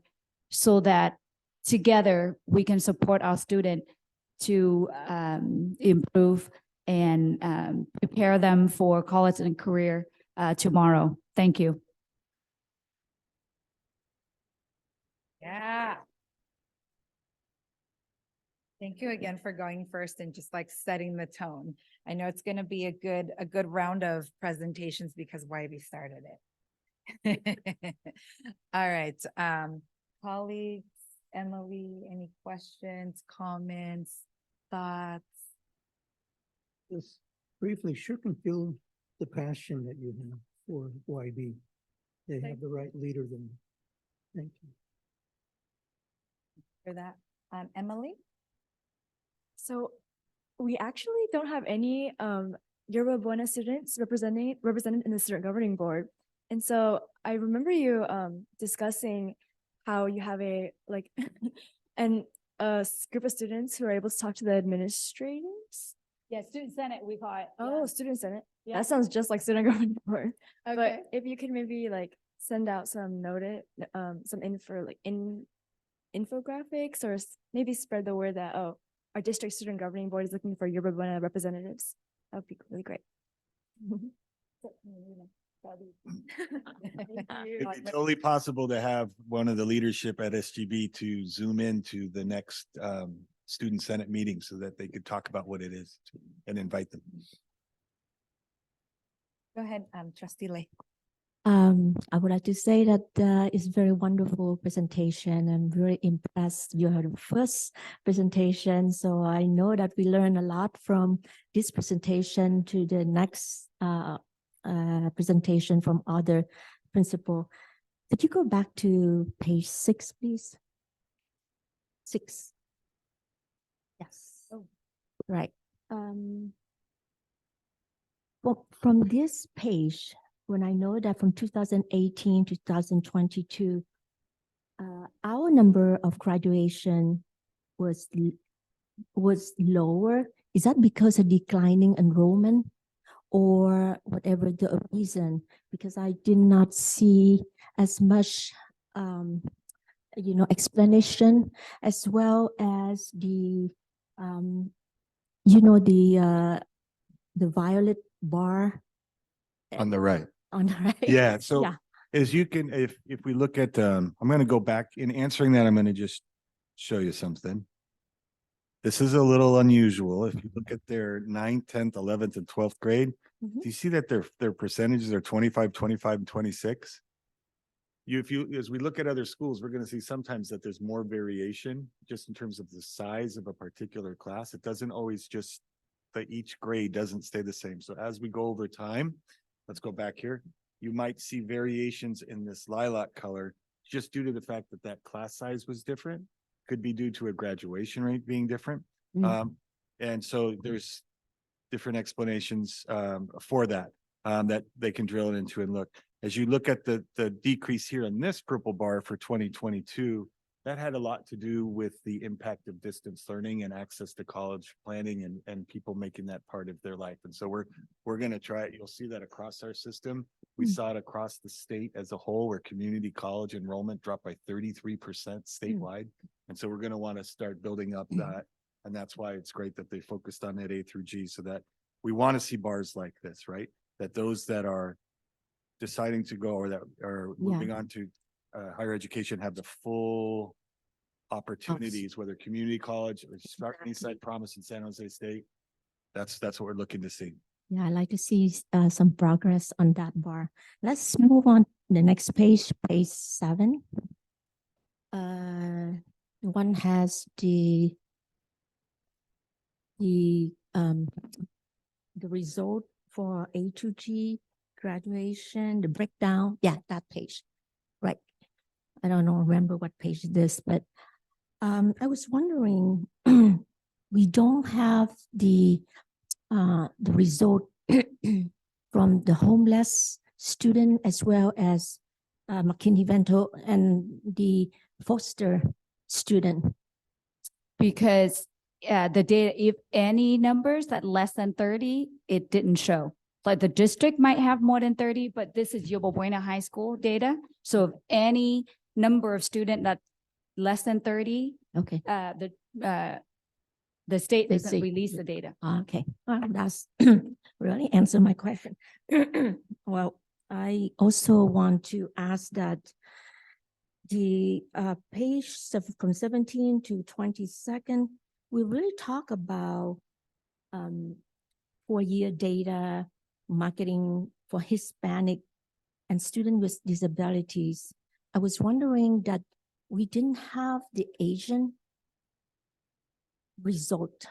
so that together we can support our student to improve and prepare them for college and career tomorrow. Thank you. Yeah. Thank you again for going first and just like setting the tone. I know it's going to be a good round of presentations because YB started it. All right, colleagues, Emily, any questions, comments, thoughts? Just briefly, sure can feel the passion that you have for YB. They have the right leader then. Thank you. For that, Emily? So we actually don't have any Yerba Buena students represented in the student governing board. And so I remember you discussing how you have a like and a group of students who are able to talk to the administrators. Yeah, student senate, we call it. Oh, student senate. Yeah. That sounds just like student governing board. Okay. But if you could maybe like send out some some info like infographics or maybe spread the word that our district student governing board is looking for Yerba Buena representatives. That would be really great. It'd be totally possible to have one of the leadership at SGB to zoom into the next student senate meeting so that they could talk about what it is and invite them. Go ahead, Trustee Lay. I would like to say that it's very wonderful presentation. I'm very impressed. You had the first presentation, so I know that we learn a lot from this presentation to the next presentation from other principal. Could you go back to page 6, please? 6. Yes. Oh. Right. Well, from this page, when I know that from 2018 to 2022, our number of graduation was lower. Is that because of declining enrollment or whatever the reason? Because I did not see as much, explanation as well as the, the violet bar On the right. on the right. Yeah, so Yeah. as you can, if we look at, I'm gonna go back in answering that, I'm gonna just show you something. This is a little unusual. If you look at their 9th, 10th, 11th, and 12th grade, Mhm. do you see that their percentages are 25, 25, and 26? As we look at other schools, we're gonna see sometimes that there's more variation just in terms of the size of a particular class. It doesn't always just, that each grade doesn't stay the same. So as we go over time, let's go back here. You might see variations in this lilac color just due to the fact that that class size was different. Could be due to a graduation rate being different. Mm. And so there's different explanations for that that they can drill into and look. As you look at the decrease here in this purple bar for 2022, that had a lot to do with the impact of distance learning and access to college planning and people making that part of their life. And so we're going to try it. You'll see that across our system. We saw it across the state as a whole, where community college enrollment dropped by 33% statewide. And so we're going to want to start building up that. And that's why it's great that they focused on that A through G, so that we want to see bars like this, right? That those that are deciding to go or that are moving on to higher education have the full opportunities, whether community college or Eastside Promise in San Jose State. That's what we're looking to see. Yeah, I'd like to see some progress on that bar. Let's move on the next page, page 7. One has the result for A2G graduation, the breakdown. Yeah, that page. Right. I don't know, remember what page it is, but I was wondering, we don't have the result from the homeless student as well as McKinney-Vento and the foster student. Because the data, if any numbers that less than 30, it didn't show. Like the district might have more than 30, but this is Yobo Buena High School data. So if any number of student that less than 30, Okay. the state They doesn't say- release the data. Okay, well, that's really answer my question. Well, I also want to ask that the page from 17 to 22nd, we really talk about 4-year data, marketing for Hispanic and student with disabilities. I was wondering that we didn't have the Asian result,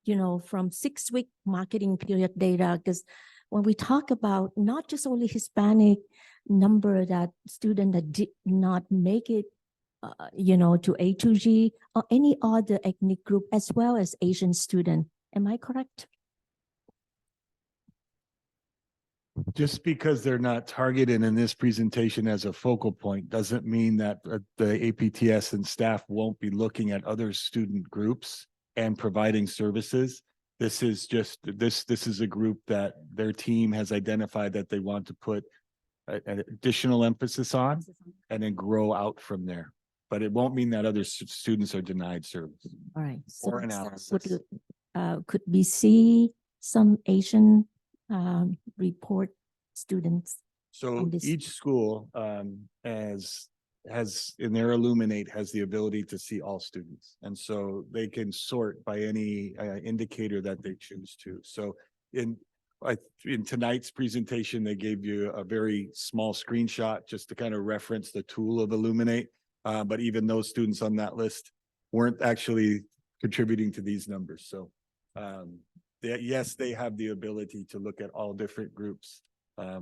from 6-week marketing period data, because when we talk about not just only Hispanic number that student that did not make it, to A2G or any other ethnic group as well as Asian student. Am I correct? Just because they're not targeted in this presentation as a focal point doesn't mean that the APTS and staff won't be looking at other student groups and providing services. This is just, this is a group that their team has identified that they want to put an additional emphasis on and then grow out from there. But it won't mean that other students are denied service. All right. Or so analysis. could we see some Asian report students? So on this- each school has in their Illuminate has the ability to see all students. And so they can sort by any indicator that they choose to. So in tonight's presentation, they gave you a very small screenshot just to kind of reference the tool of Illuminate. But even those students on that list weren't actually contributing to these numbers. So yes, they have the ability to look at all different groups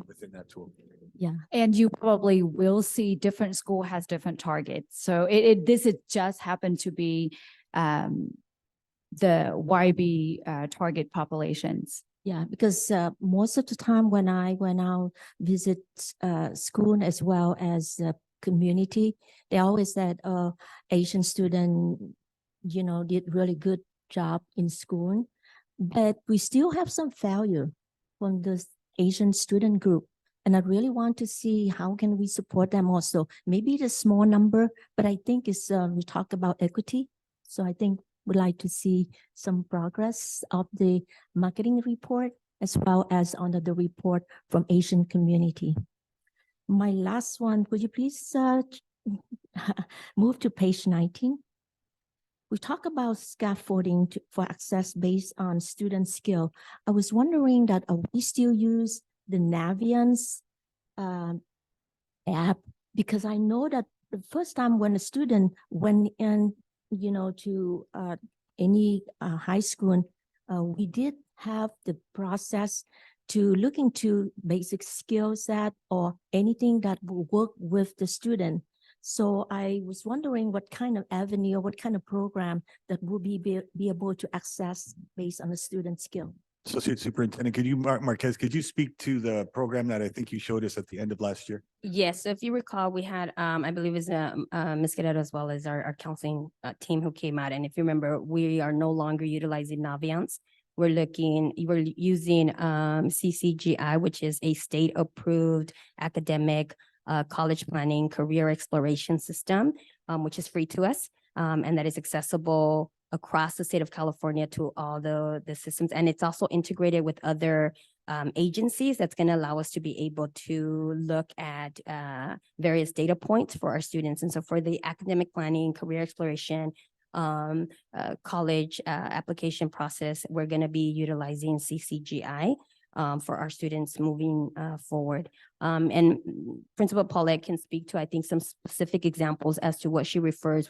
within that tool. Yeah. And you probably will see different school has different targets. So this is just happened to be the YB target populations. Yeah, because most of the time when I visit school as well as community, they always said, Asian student, did really good job in school, but we still have some failure from the Asian student group. And I really want to see how can we support them also. Maybe it's a small number, but I think it's we talk about equity. So I think we'd like to see some progress of the marketing report as well as under the report from Asian community. My last one, could you please move to page 19? We talk about scaffolding for access based on student skill. I was wondering that we still use the Naviance app, because I know that the first time when a student went in, to any high school, we did have the process to look into basic skill set or anything that will work with the student. So I was wondering what kind of avenue or what kind of program that will be able to access based on the student skill. Associate Superintendent, could you, Marquez, could you speak to the program that I think you showed us at the end of last year? Yes, so if you recall, we had, I believe it was Ms. Guerrero as well as our counseling team who came out. And if you remember, we are no longer utilizing Naviance. We're using CCGI, which is a state-approved academic college planning career exploration system, which is free to us, and that is accessible across the state of California to all the systems. And it's also integrated with other agencies that's going to allow us to be able to look at various data points for our students. And so for the academic planning, career exploration, college application process, we're going to be utilizing CCGI. for our students moving forward. And Principal Paulette can speak to, I think, some specific examples as to what she refers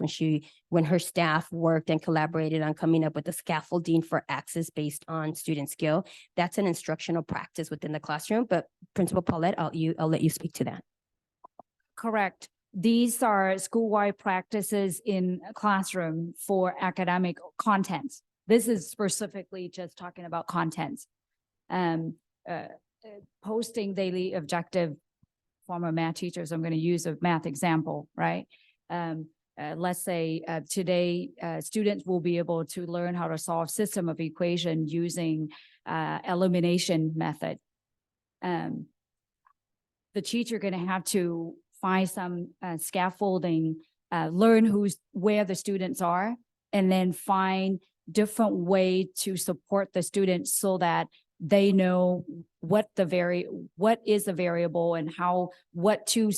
when her staff worked and collaborated on coming up with the scaffolding for access based on student skill. That's an instructional practice within the classroom, but Principal Paulette, I'll let you speak to that. Correct. These are school-wide practices in a classroom for academic content. This is specifically just talking about content. Posting daily objective, former math teachers, I'm going to use a math example, right? Let's say today, students will be able to learn how to solve system of equation using elimination method. The teacher going to have to find some scaffolding, learn where the students are, and then find different way to support the students so that they know what is the variable and what two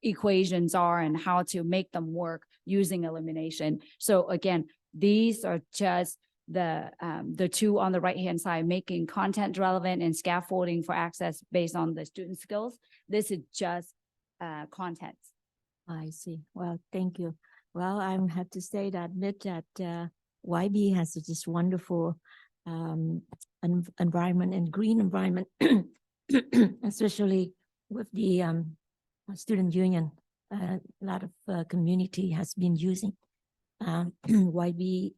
equations are and how to make them work using elimination. So again, these are just the two on the right-hand side, making content relevant and scaffolding for access based on the student skills. This is just content. I see. Well, thank you. Well, I have to say that admit that YB has this wonderful environment and green environment, especially with the student union. A lot of community has been using YB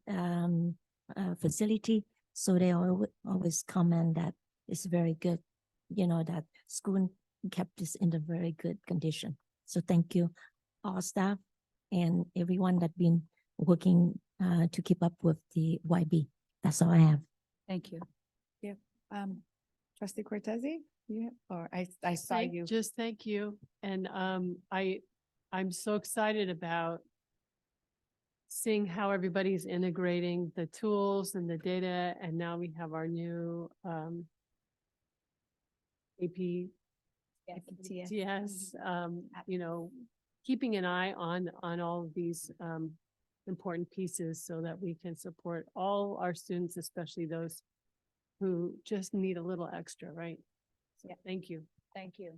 facility, so they always comment that it's very good. You know, that school kept this in a very good condition. So thank you, all staff and everyone that been working to keep up with the YB. That's all I have. Thank you. Trustee Cortese, I saw you. Just thank you. And I'm so excited about seeing how everybody's integrating the tools and the data. And now we have our new AP. Yes, you know, keeping an eye on all of these important pieces so that we can support all our students, especially those who just need a little extra, right? So thank you. Thank you.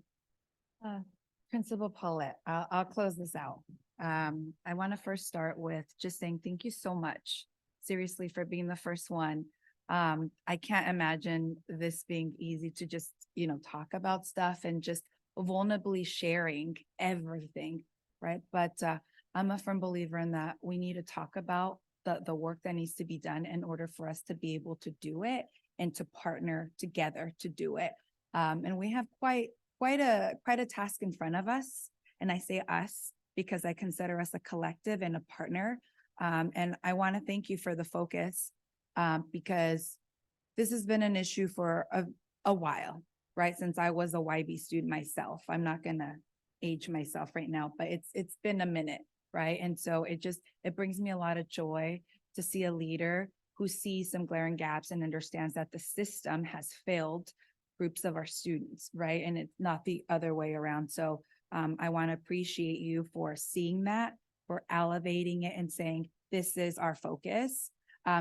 Principal Paulette, I'll close this out. I want to first start with just saying thank you so much, seriously, for being the first one. I can't imagine this being easy to just, talk about stuff and just vulnerably sharing everything, right? But I'm a firm believer in that we need to talk about the work that needs to be done in order for us to be able to do it and to partner together to do it. And we have quite a task in front of us. And I say us because I consider us a collective and a partner. And I want to thank you for the focus because this has been an issue for a while, right? Since I was a YB student myself. I'm not going to age myself right now, but it's been a minute, right? And so it brings me a lot of joy to see a leader who sees some glaring gaps and understands that the system has failed groups of our students, right? And it's not the other way around. So I want to appreciate you for seeing that, for elevating it and saying, this is our focus.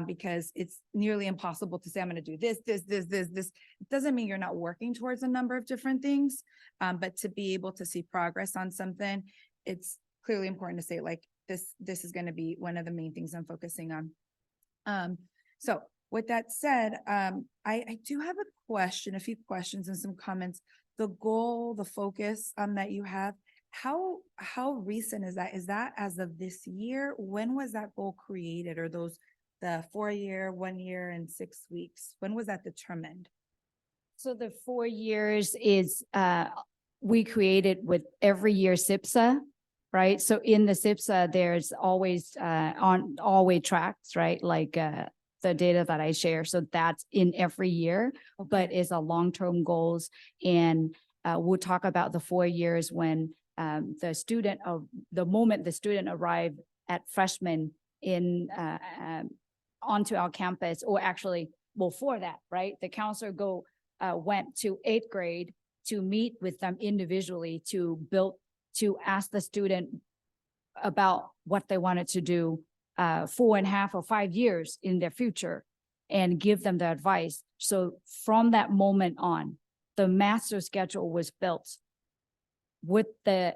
Because it's nearly impossible to say, I'm going to do this. It doesn't mean you're not working towards a number of different things, but to be able to see progress on something, it's clearly important to say like, this is going to be one of the main things I'm focusing on. So with that said, I do have a few questions and some comments. The goal, the focus that you have, how recent is that? Is that as of this year? When was that goal created, or the 4-year, 1 year, and 6 weeks? When was that determined? So the 4 years is we created with every year SIPSA, right? So in the SIPSA, there's always always tracks, right? Like the data that I share. So that's in every year, but is a long-term goals. And we'll talk about the 4 years when the moment the student arrived at freshman in onto our campus, or actually before that, right? The counselor went to 8th grade to meet with them individually to ask the student about what they wanted to do 4.5 or 5 years in their future. and give them the advice. So from that moment on, the master schedule was built with the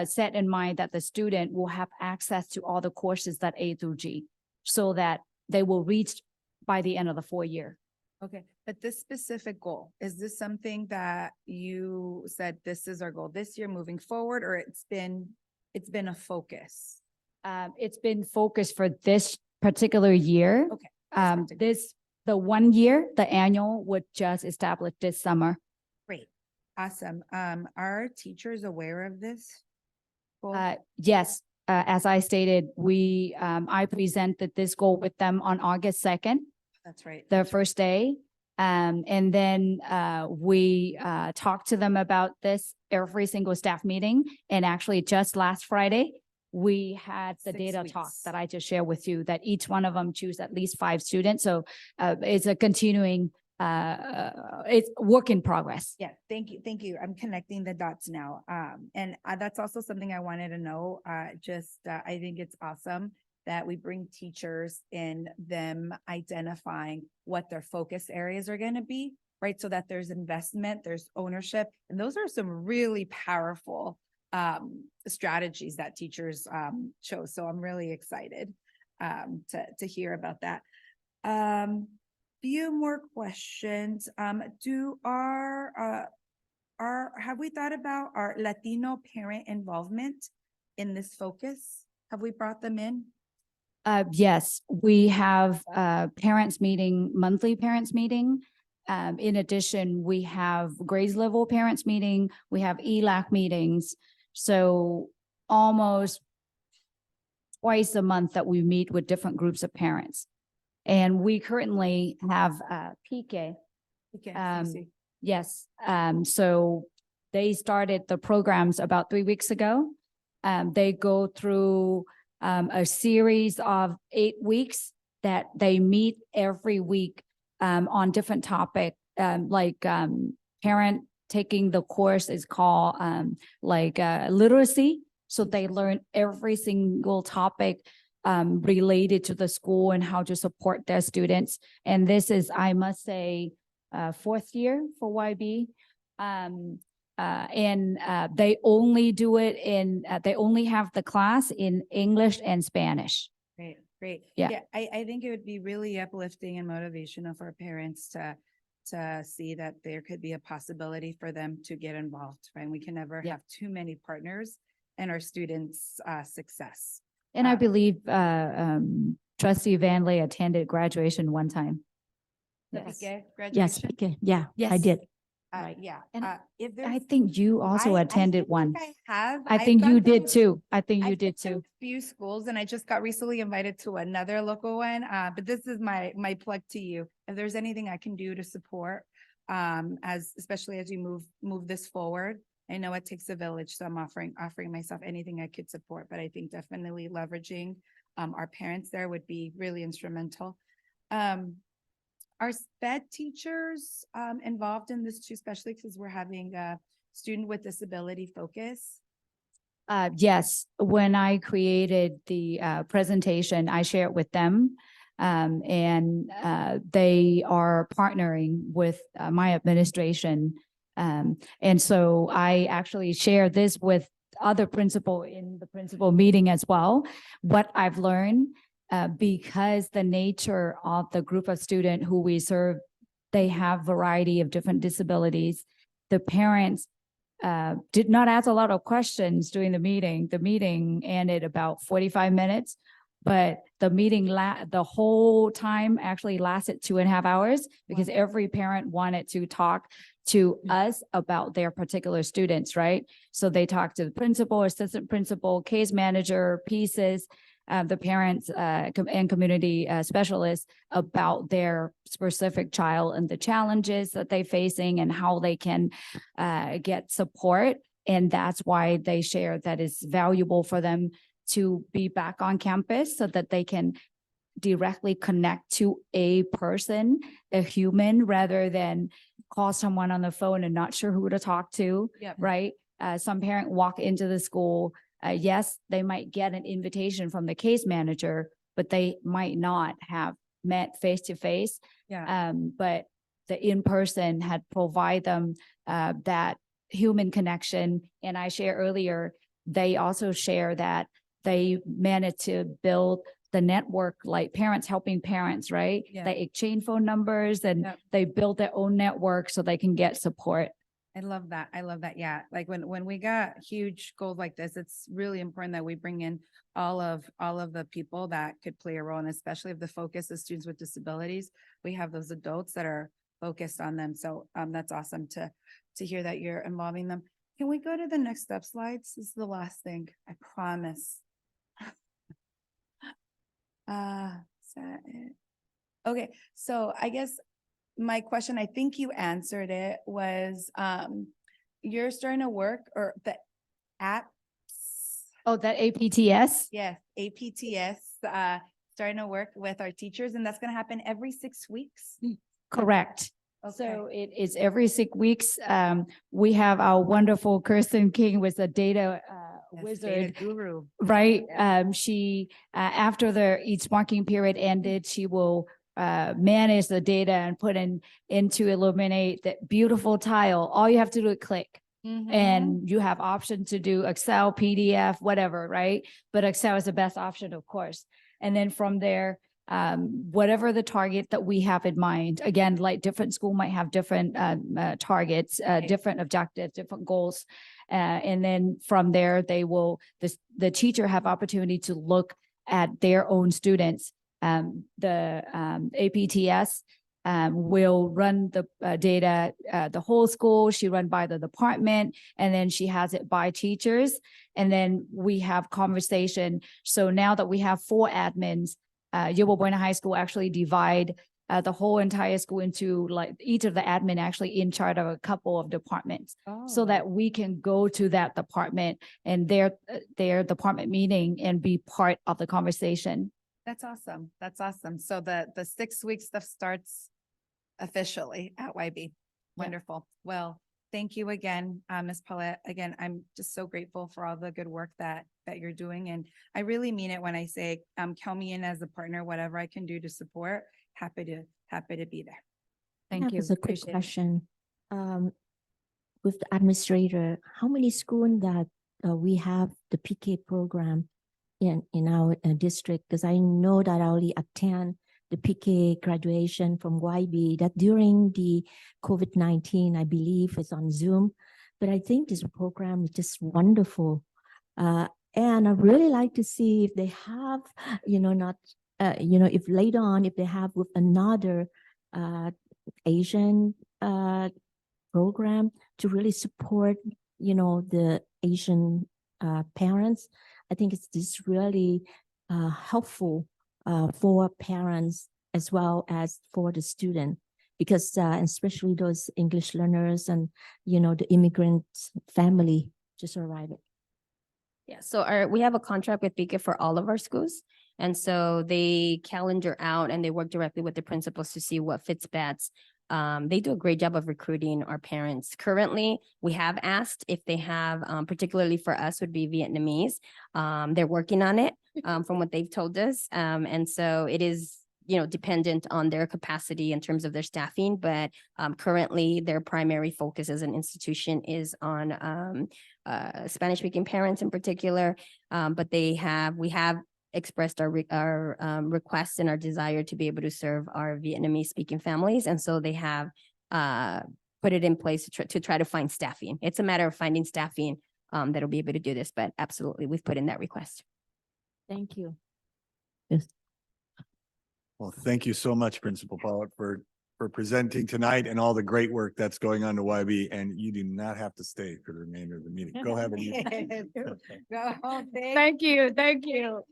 set in mind that the student will have access to all the courses that A through G, so that they will reach by the end of the 4 year. Okay, but this specific goal, is this something that you said this is our goal this year moving forward, or it's been a focus? It's been focused for this particular year. Okay. particular- The 1 year, the annual would just establish this summer. Great, awesome. Are teachers aware of this? goal? Yes, as I stated, I presented this goal with them on August 2nd, That's right. the first day. And then we talked to them about this every single staff meeting. And actually just last Friday, we had the 6 data talk weeks. that I just shared with you, that each one of them choose at least 5 students. So it's a continuing, it's work in progress. Yeah, thank you, thank you. I'm connecting the dots now. And that's also something I wanted to know. I think it's awesome that we bring teachers in, them identifying what their focus areas are gonna be, right? So that there's investment, there's ownership, and those are some really powerful strategies that teachers chose. So I'm really excited to hear about that. Few more questions. Have we thought about our Latino parent involvement in this focus? Have we brought them in? Yes, we have monthly parents meeting. In addition, we have grades level parents meeting, we have ELAC meetings. So almost twice a month that we meet with different groups of parents. And we currently have PK. Okay, Yes, so they started the programs about 3 weeks ago. They go through a series of 8 weeks that they meet every week on different topic, parent taking the course is called literacy. So they learn every single topic related to the school and how to support their students. And this is, I must say, 4th year for YB. They only do it they only have the class in English and Spanish. Great, great. Yeah. I think it would be really uplifting and motivational for parents to see that there could be a possibility for them to get involved, right? We can never Yeah. have too many partners in our students' success. And I believe Trustee Van Lay attended graduation one time. The Yes. PK Yes, graduation? okay, yeah, I Yes. did. Right. Yeah. And If I there's. think you also attended feel one. like I have. I I've think you gone to did a- too. I think you I've did been to too. a Few schools, and I just got recently invited to another local one. But this is my plug to you. If there's anything I can do to support, especially as you move this forward. I know it takes a village, so I'm offering myself anything I could support, but I think definitely leveraging our parents there would be really instrumental. Are SPED teachers involved in this too, especially because we're having a student with disability focus? Yes, when I created the presentation, I shared with them. They are partnering with my administration. And so I actually share this with other principal in the principal meeting as well. What I've learned, because the nature of the group of students who we serve, they have variety of different disabilities. The parents did not ask a lot of questions during the meeting. The meeting ended about 45 minutes, but the meeting the whole time actually lasted 2.5 hours because every parent wanted to talk to us about their particular students, right? So they talked to the principal, assistant principal, case manager, pieces, the parents and community specialists about their specific child and the challenges that they're facing and how they can get support. And that's why they share that it's valuable for them to be back on campus so that they can directly connect to a person, a human, rather than call someone on the phone and not sure who to talk to, Yep. right? Some parent walk into the school, yes, they might get an invitation from the case manager, but they might not have met face to face. Yeah. But the in-person had provide them that human connection. And I shared earlier, they also share that they managed to build the network, like parents helping parents, right? Yeah. They exchange phone numbers and Yep. they build their own network so they can get support. I love that. I love that. Yeah. Like when we got huge goals like this, it's really important that we bring in all of the people that could play a role. And especially if the focus is students with disabilities, we have those adults that are focused on them. So that's awesome to hear that you're involving them. Can we go to the next step slides? This is the last thing, I promise. Is that it? Okay, so I guess my question, I think you answered it, was you're starting to work or the apps, Oh, that APTS? yes, APTS, starting to work with our teachers, and that's gonna happen every 6 weeks? Correct. Okay. So it is every 6 weeks. We have our wonderful Kirsten King with the data Yes, data wizard, guru. right? She, after the each marking period ended, she will manage the data and put into Illuminate that beautiful tile. All you have to do is click. Mhm. And you have option to do Excel, PDF, whatever, right? But Excel is the best option, of course. And then from there, whatever the target that we have in mind, again, like different school might have different targets, different objectives, different goals. And then from there, the teacher have opportunity to look at their own students. The APTS will run the data, the whole school. She run by the department, and then she has it by teachers. And then we have conversation. So now that we have 4 admins, Yobo Buena High School actually divide the whole entire school into like each of the admin actually in charge of a couple of departments. So Oh. that we can go to that department and their department meeting and be part of the conversation. That's awesome. That's awesome. So the 6 week stuff starts officially at YB. Wonderful. Well, thank you again, Ms. Paulette. Again, I'm just so grateful for all the good work that you're doing. And I really mean it when I say, count me in as a partner, whatever I can do to support, happy to be there. Thank you. That's a quick Appreciate it. question. With the administrator, how many schools that we have the PK program in our district? Because I know that I only attend the PK graduation from YB that during the COVID-19, I believe is on Zoom. But I think this program is just wonderful. And I really like to see if they have, if later on, if they have with another Asian program to really support, the Asian parents. I think it's just really helpful for parents as well as for the student, because especially those English learners and, the immigrant family just arrived. Yeah, so we have a contract with BICA for all of our schools. And so they calendar out and they work directly with the principals to see what fits best. They do a great job of recruiting our parents. Currently, we have asked if they have, particularly for us would be Vietnamese. They're working on it from what they've told us. And so it is, dependent on their capacity in terms of their staffing. But currently, their primary focus as an institution is on Spanish-speaking parents in particular. But we have expressed our request and our desire to be able to serve our Vietnamese-speaking families. And so they have put it in place to try to find staffing. It's a matter of finding staffing that'll be able to do this, but absolutely, we've put in that request. Thank you. Well, thank you so much, Principal Pollitt, for presenting tonight and all the great work that's going on to YB. And you do not have to stay for the remainder of the meeting. Go have a Thank you. Thank you.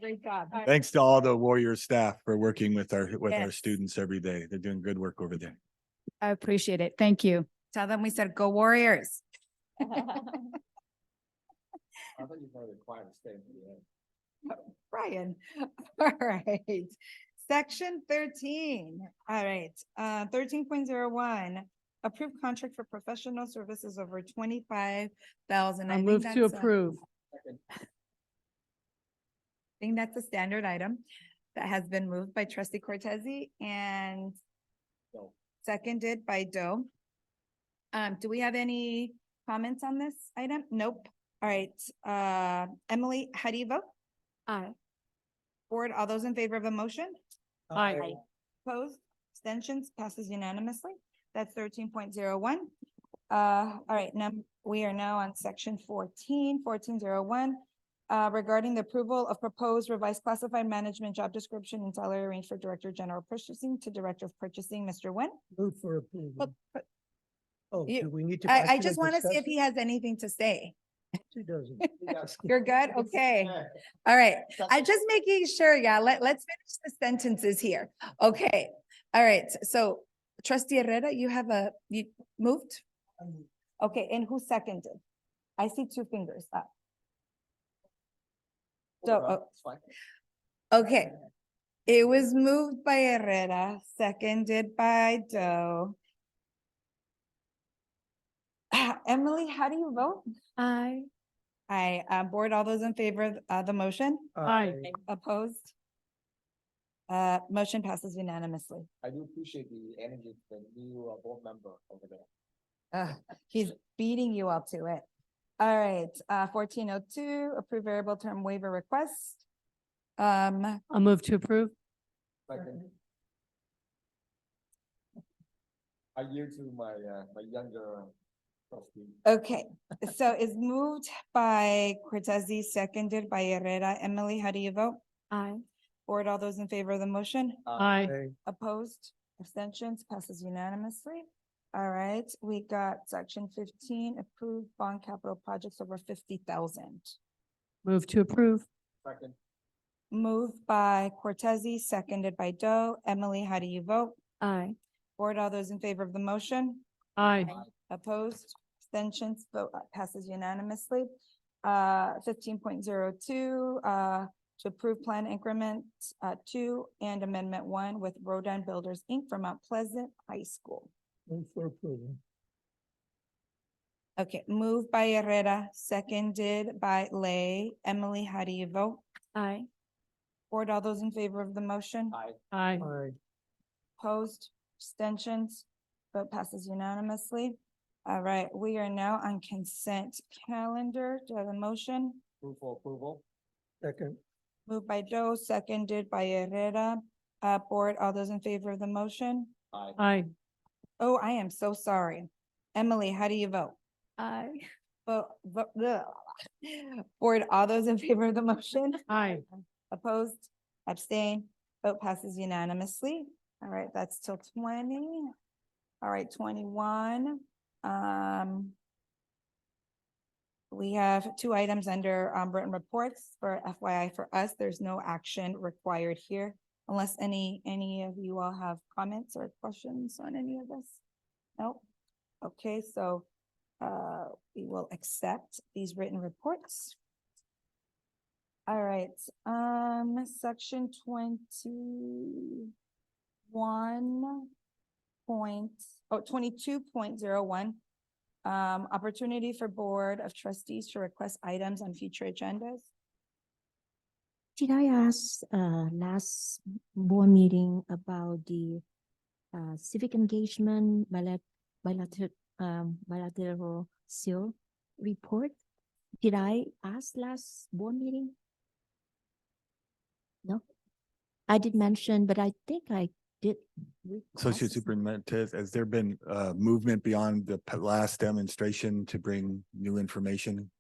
Great job. Thanks to all the Warrior staff for working with our Yes. students every day. They're doing good work over there. I appreciate it. Thank you. Tell them we said, go Warriors. Brian. All right. Section 13. All right. 13.01. Approved contract for professional services over 25,000. I move to approve. I think that's a standard item. That has been moved by trustee Cortezi and seconded by Doe. Do we have any comments on this item? Nope. All right, Emily, how do you vote? Aye. Board, all those in favor of the motion? Aye. Opposed, abstentions, passes unanimously. That's 13.01. All right, now, we are now on section 14.01. Regarding the approval of proposed revised classified management job description and salary range for Director of General Purchasing to Director of Purchasing, Mr. Nguyen. Move for approval. Oh, you- do we need to? I actually just want to see discuss if he has anything to say. it? He doesn't. You're good? Okay. All right. I'm just making sure, yeah, let's finish the sentences here. Okay. All right. So trustee Herrera, you moved? Okay, and who seconded? I see two fingers up. So, okay. It was moved by Herrera, seconded by Doe. Emily, how do you vote? Aye. Board, all those in favor of the motion? Aye. Opposed? Motion passes unanimously. I do appreciate the energy of the new board member over there. He's beating you up to it. All right, 1402, approve variable term waiver request. I'll move to approve. Second. I yield to my younger trustee. Okay, so it's moved by Cortezi, seconded by Herrera. Emily, how do you vote? Aye. Board, all those in favor of the motion? Aye. Opposed, abstentions, passes unanimously. All right, we got section 15, approved bond capital projects over 50,000. Move to approve. Second. Moved by Cortezi, seconded by Doe. Emily, how do you vote? Aye. Board, all those in favor of the motion? Aye. Opposed, abstentions, vote passes unanimously. 15.02, to approve plan increment 2 and amendment 1 with Rodan Builders, Inc. for Mount Pleasant High School. Move for approval. Okay, moved by Herrera, seconded by Lay. Emily, how do you vote? Aye. Board, all those in favor of the motion? Aye. Aye. Opposed, abstentions, vote passes unanimously. All right, we are now on consent calendar. Do I have a motion? Move for approval. Second. Moved by Doe, seconded by Herrera. Board, all those in favor of the motion? Aye. Oh, I am so sorry. Emily, how do you vote? Aye. Board, all those in favor of the motion? Aye. Opposed, abstain, vote passes unanimously. All right, that's till 20. All right, 21. We have 2 items under written reports for FYI for us. There's no action required here unless any of you all have comments or questions on any of this. Nope. Okay, so we will accept these written reports. All right, section 22.01, opportunity for Board of Trustees to request items on future agendas. Did I ask last board meeting about the civic engagement bilateral seal report? Did I ask last board meeting? No, I did mention, but I think I did. Associate request. Superintendent, has there been movement beyond the last demonstration to bring new information?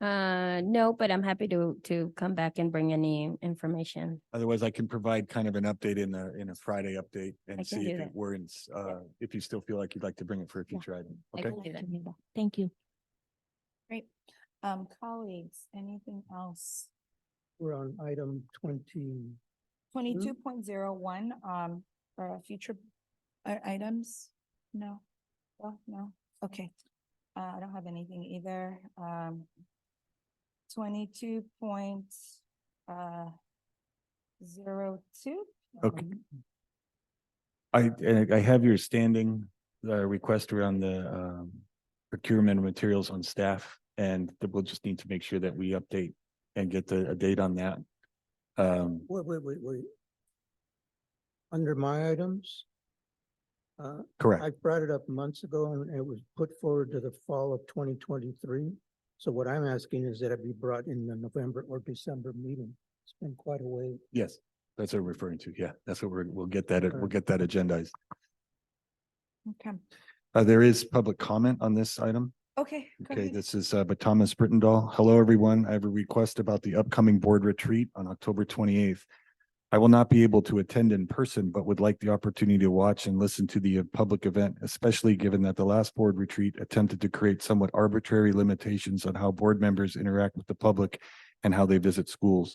No, but I'm happy to come back and bring any information. Otherwise, I can provide kind of an update in a Friday update I and can see do if that. it warrants, if you still feel like you'd like to bring it for a future item. I Okay? can do that. Thank you. Great. Colleagues, anything else? We're on item 20. 22.01, for future items? No? Well, no, okay. I don't have anything either. 22.02. Okay. I have your standing request around the procurement of materials on staff, and we'll just need to make sure that we update and get a date on that. Wait. under my items. Correct. I brought it up months ago and it was put forward to the fall of 2023. So what I'm asking is that it be brought in the November or December meeting. It's been quite a way. Yes, that's what we're referring to. Yeah, that's what we'll get that, we'll get that agendized. Okay, There is public comment on this item. okay. go Okay, ahead. this is but Thomas Brittendahl. Hello, everyone. I have a request about the upcoming board retreat on October 28th. I will not be able to attend in person, but would like the opportunity to watch and listen to the public event, especially given that the last board retreat attempted to create somewhat arbitrary limitations on how board members interact with the public and how they visit schools.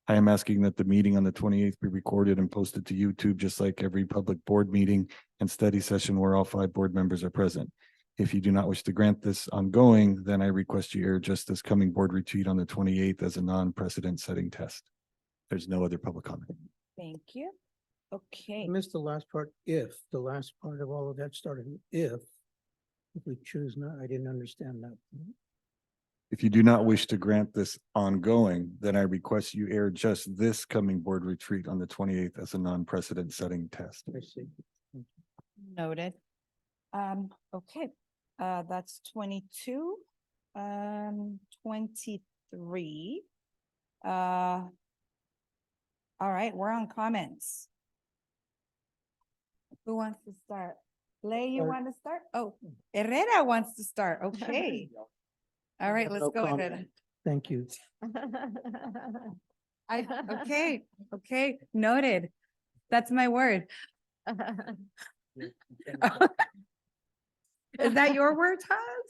I am asking that the meeting on the 28th be recorded and posted to YouTube, just like every public board meeting and study session where all 5 board members are present. If you do not wish to grant this ongoing, then I request you air just this coming board retreat on the 28th as a non-precedent setting test. There's no other public comment. Thank you. I Okay, missed the last part, if, the last part of all of that started, if we choose not, I didn't understand that. If you do not wish to grant this ongoing, then I request you air just this coming board retreat on the 28th as a non-precedent setting test. I see. noted. Okay, that's 22, 23. All right, we're on comments. Who wants to start? Lay, you Start. want to start? Oh, Herrera wants to start. Okay. All right, let's No go comment. ahead. Thank you. Okay, okay, noted. That's my word. Is that your word, Todd?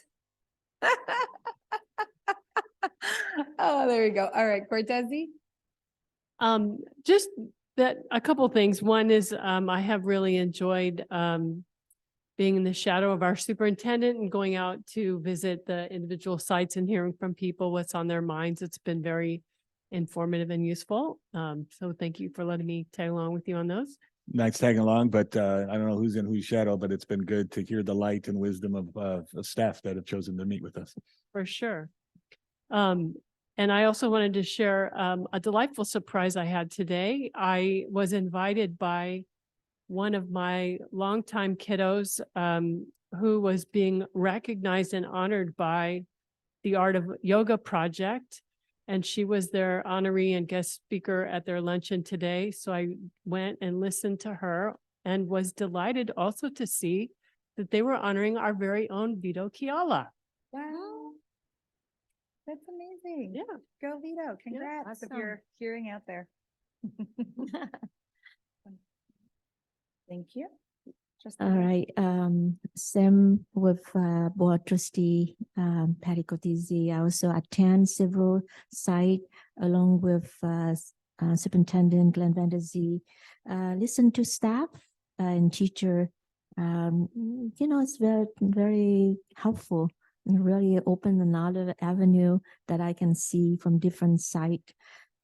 Oh, there we go. All right, Cortese? Just that, a couple things. One is, I have really enjoyed, being in the shadow of our superintendent and going out to visit the individual sites and hearing from people what's on their minds. It's been very informative and useful. So thank you for letting me tag along with you on those. Nice tagging along, but I don't know who's in whose shadow, but it's been good to hear the light and wisdom of staff that have chosen to meet with us. For sure. And I also wanted to share a delightful surprise I had today. I was invited by one of my longtime kiddos who was being recognized and honored by the Art of Yoga Project. And she was their honoree and guest speaker at their luncheon today. So I went and listened to her and was delighted also to see that they were honoring our very own Vito Chiala. Wow. That's amazing. Yeah. Go Vito. Congrats if awesome. you're hearing out there. Thank you. All right, same with board trustee Patty Cotizzi. I also attend several sites along with Superintendent Glenn Van Der Zee. Listen to staff and teacher. It's very, very helpful and really open another avenue that I can see from different sites.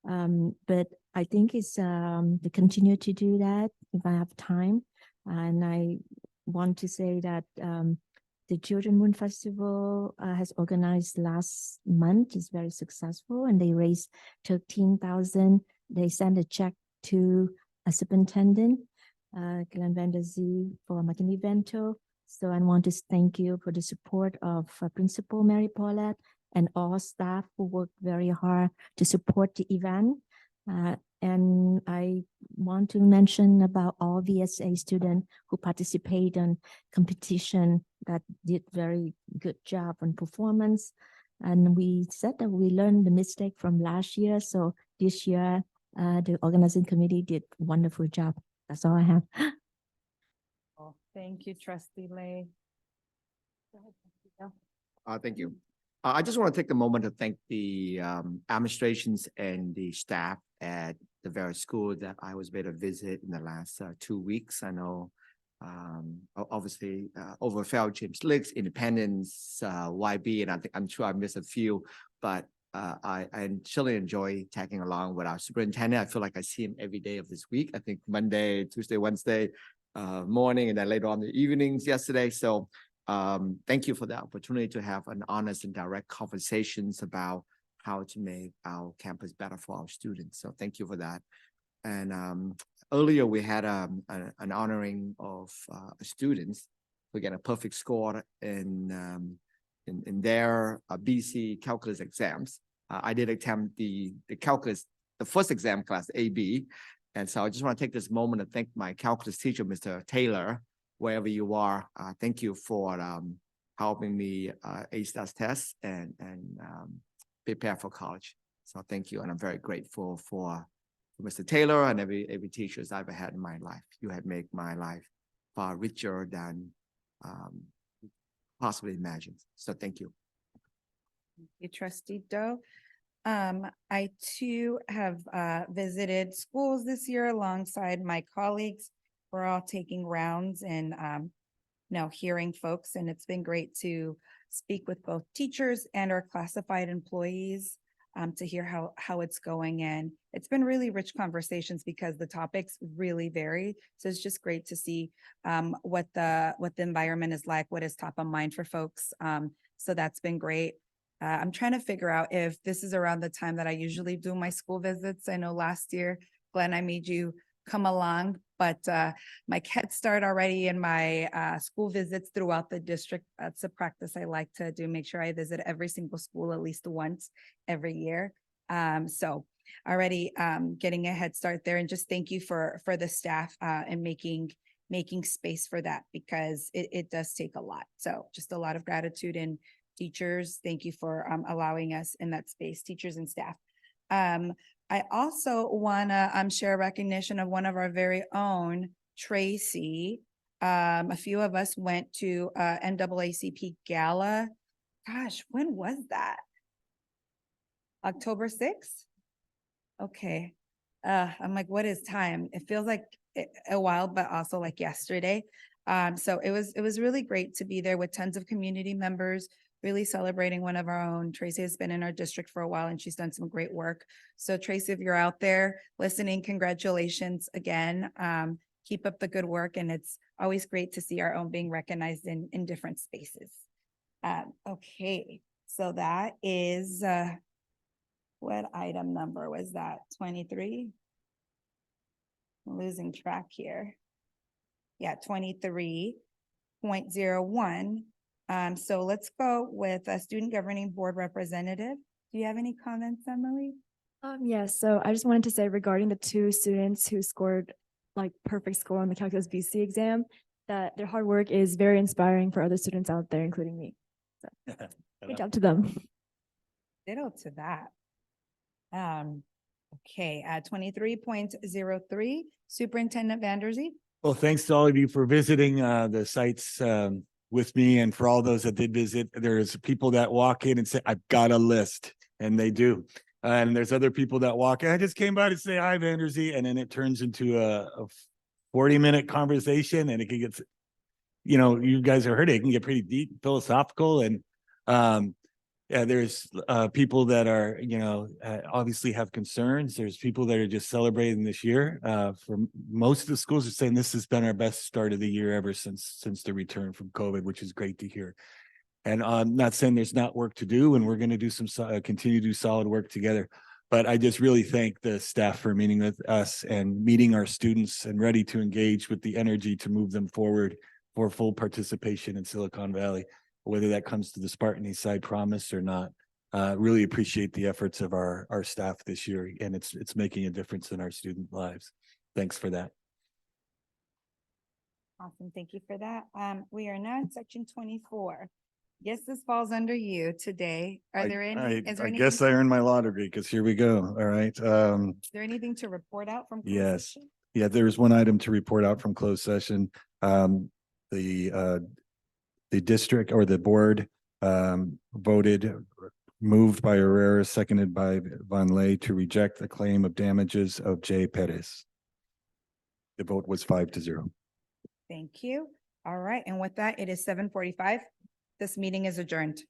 But I think it's to continue to do that if I have time. And I want to say that the Children Moon Festival has organized last month. It's very successful and they raised 13,000. They sent a check to a superintendent, Glenn Van Der Zee for McKinley Vento. So I want to thank you for the support of Principal Mary Paulette and all staff who worked very hard to support the event. And I want to mention about all VSA students who participate in competition that did very good job on performance. And we said that we learned the mistake from last year. So this year, the organizing committee did a wonderful job. That's all I have. Oh, thank you, Trustee Lay. Thank you. I just want to take a moment to thank the administrations and the staff at the various schools that I was able to visit in the last 2 weeks. I know, obviously, Overfell, James Licks, Independence, YB, and I'm sure I missed a few, but I certainly enjoy tagging along with our superintendent. I feel like I see him every day of this week. I think Monday, Tuesday, Wednesday morning, and then later on the evenings yesterday. So thank you for the opportunity to have an honest and direct conversations about how to make our campus better for our students. So thank you for that. earlier we had an honoring of students who get a perfect score in their BC calculus exams. I did attempt the calculus, the first exam class, AB. And so I just want to take this moment to thank my calculus teacher, Mr. Taylor, wherever you are. Thank you for helping me ace that test and prepare for college. So thank you. And I'm very grateful for Mr. Taylor and every teachers I've ever had in my life. You have made my life far richer than possibly imagined. So thank you. Thank you, Trustee Doe. I too have visited schools this year alongside my colleagues. We're all taking rounds and hearing folks, and it's been great to speak with both teachers and our classified employees to hear how it's going. And it's been really rich conversations because the topics really vary. So it's just great to see what the environment is like, what is top of mind for folks. So that's been great. I'm trying to figure out if this is around the time that I usually do my school visits. I know last year, Glenn, I made you come along, but my head start already in my school visits throughout the district. That's a practice I like to do, make sure I visit every single school at least once every year. So already getting a head start there, and just thank you for the staff and making space for that, because it does take a lot. So just a lot of gratitude. And teachers, thank you for allowing us in that space, teachers and staff. I also want to share recognition of one of our very own, Tracy. A few of us went to NAACP Gala. Gosh, when was that? October 6th? Okay. I'm like, what is time? It feels like a while, but also like yesterday. So it was really great to be there with tons of community members, really celebrating one of our own. Tracy has been in our district for a while and she's done some great work. So Tracy, if you're out there listening, congratulations again. Keep up the good work. And it's always great to see our own being recognized in different spaces. Okay, so that is, what item number was that? 23? I'm losing track here. Yeah, 23.01. So let's go with a student governing board representative. Do you have any comments, Emily? Yes, so I just wanted to say regarding the two students who scored like perfect score on the calculus BC exam, that their hard work is very inspiring for other students out there, including me. So good job to them. Ditto to that. Okay, 23.03, Superintendent Vanderzee. Well, thanks to all of you for visiting the sites with me, and for all those that did visit. There's people that walk in and say, I've got a list, and they do. And there's other people that walk in, I just came by to say hi, Vanderzee, and then it turns into a 40-minute conversation, and it can get, you guys have heard it can get pretty deep, philosophical, and yeah, there's people that are, obviously have concerns. There's people that are just celebrating this year. For most of the schools are saying this has been our best start of the year ever since the return from COVID, which is great to hear. And I'm not saying there's not work to do, and we're going to do continue to do solid work together. But I just really thank the staff for meeting with us and meeting our students and ready to engage with the energy to move them forward for full participation in Silicon Valley, whether that comes to the Spartan East Side Promise or not. Really appreciate the efforts of our staff this year, and it's making a difference in our student lives. Thanks for that. Awesome, thank you for that. We are now in section 24. Yes, this falls under you today. Are there any? I guess I earned my law degree, because here we go. All right. Is there anything to report out from? Yes. Yeah, there's one item to report out from closed session. The district or the board moved by Herrera, seconded by Van Lay, to reject the claim of damages of Jay Perez. The vote was 5-0. Thank you. All right, and with that, it is 7:45. This meeting is adjourned.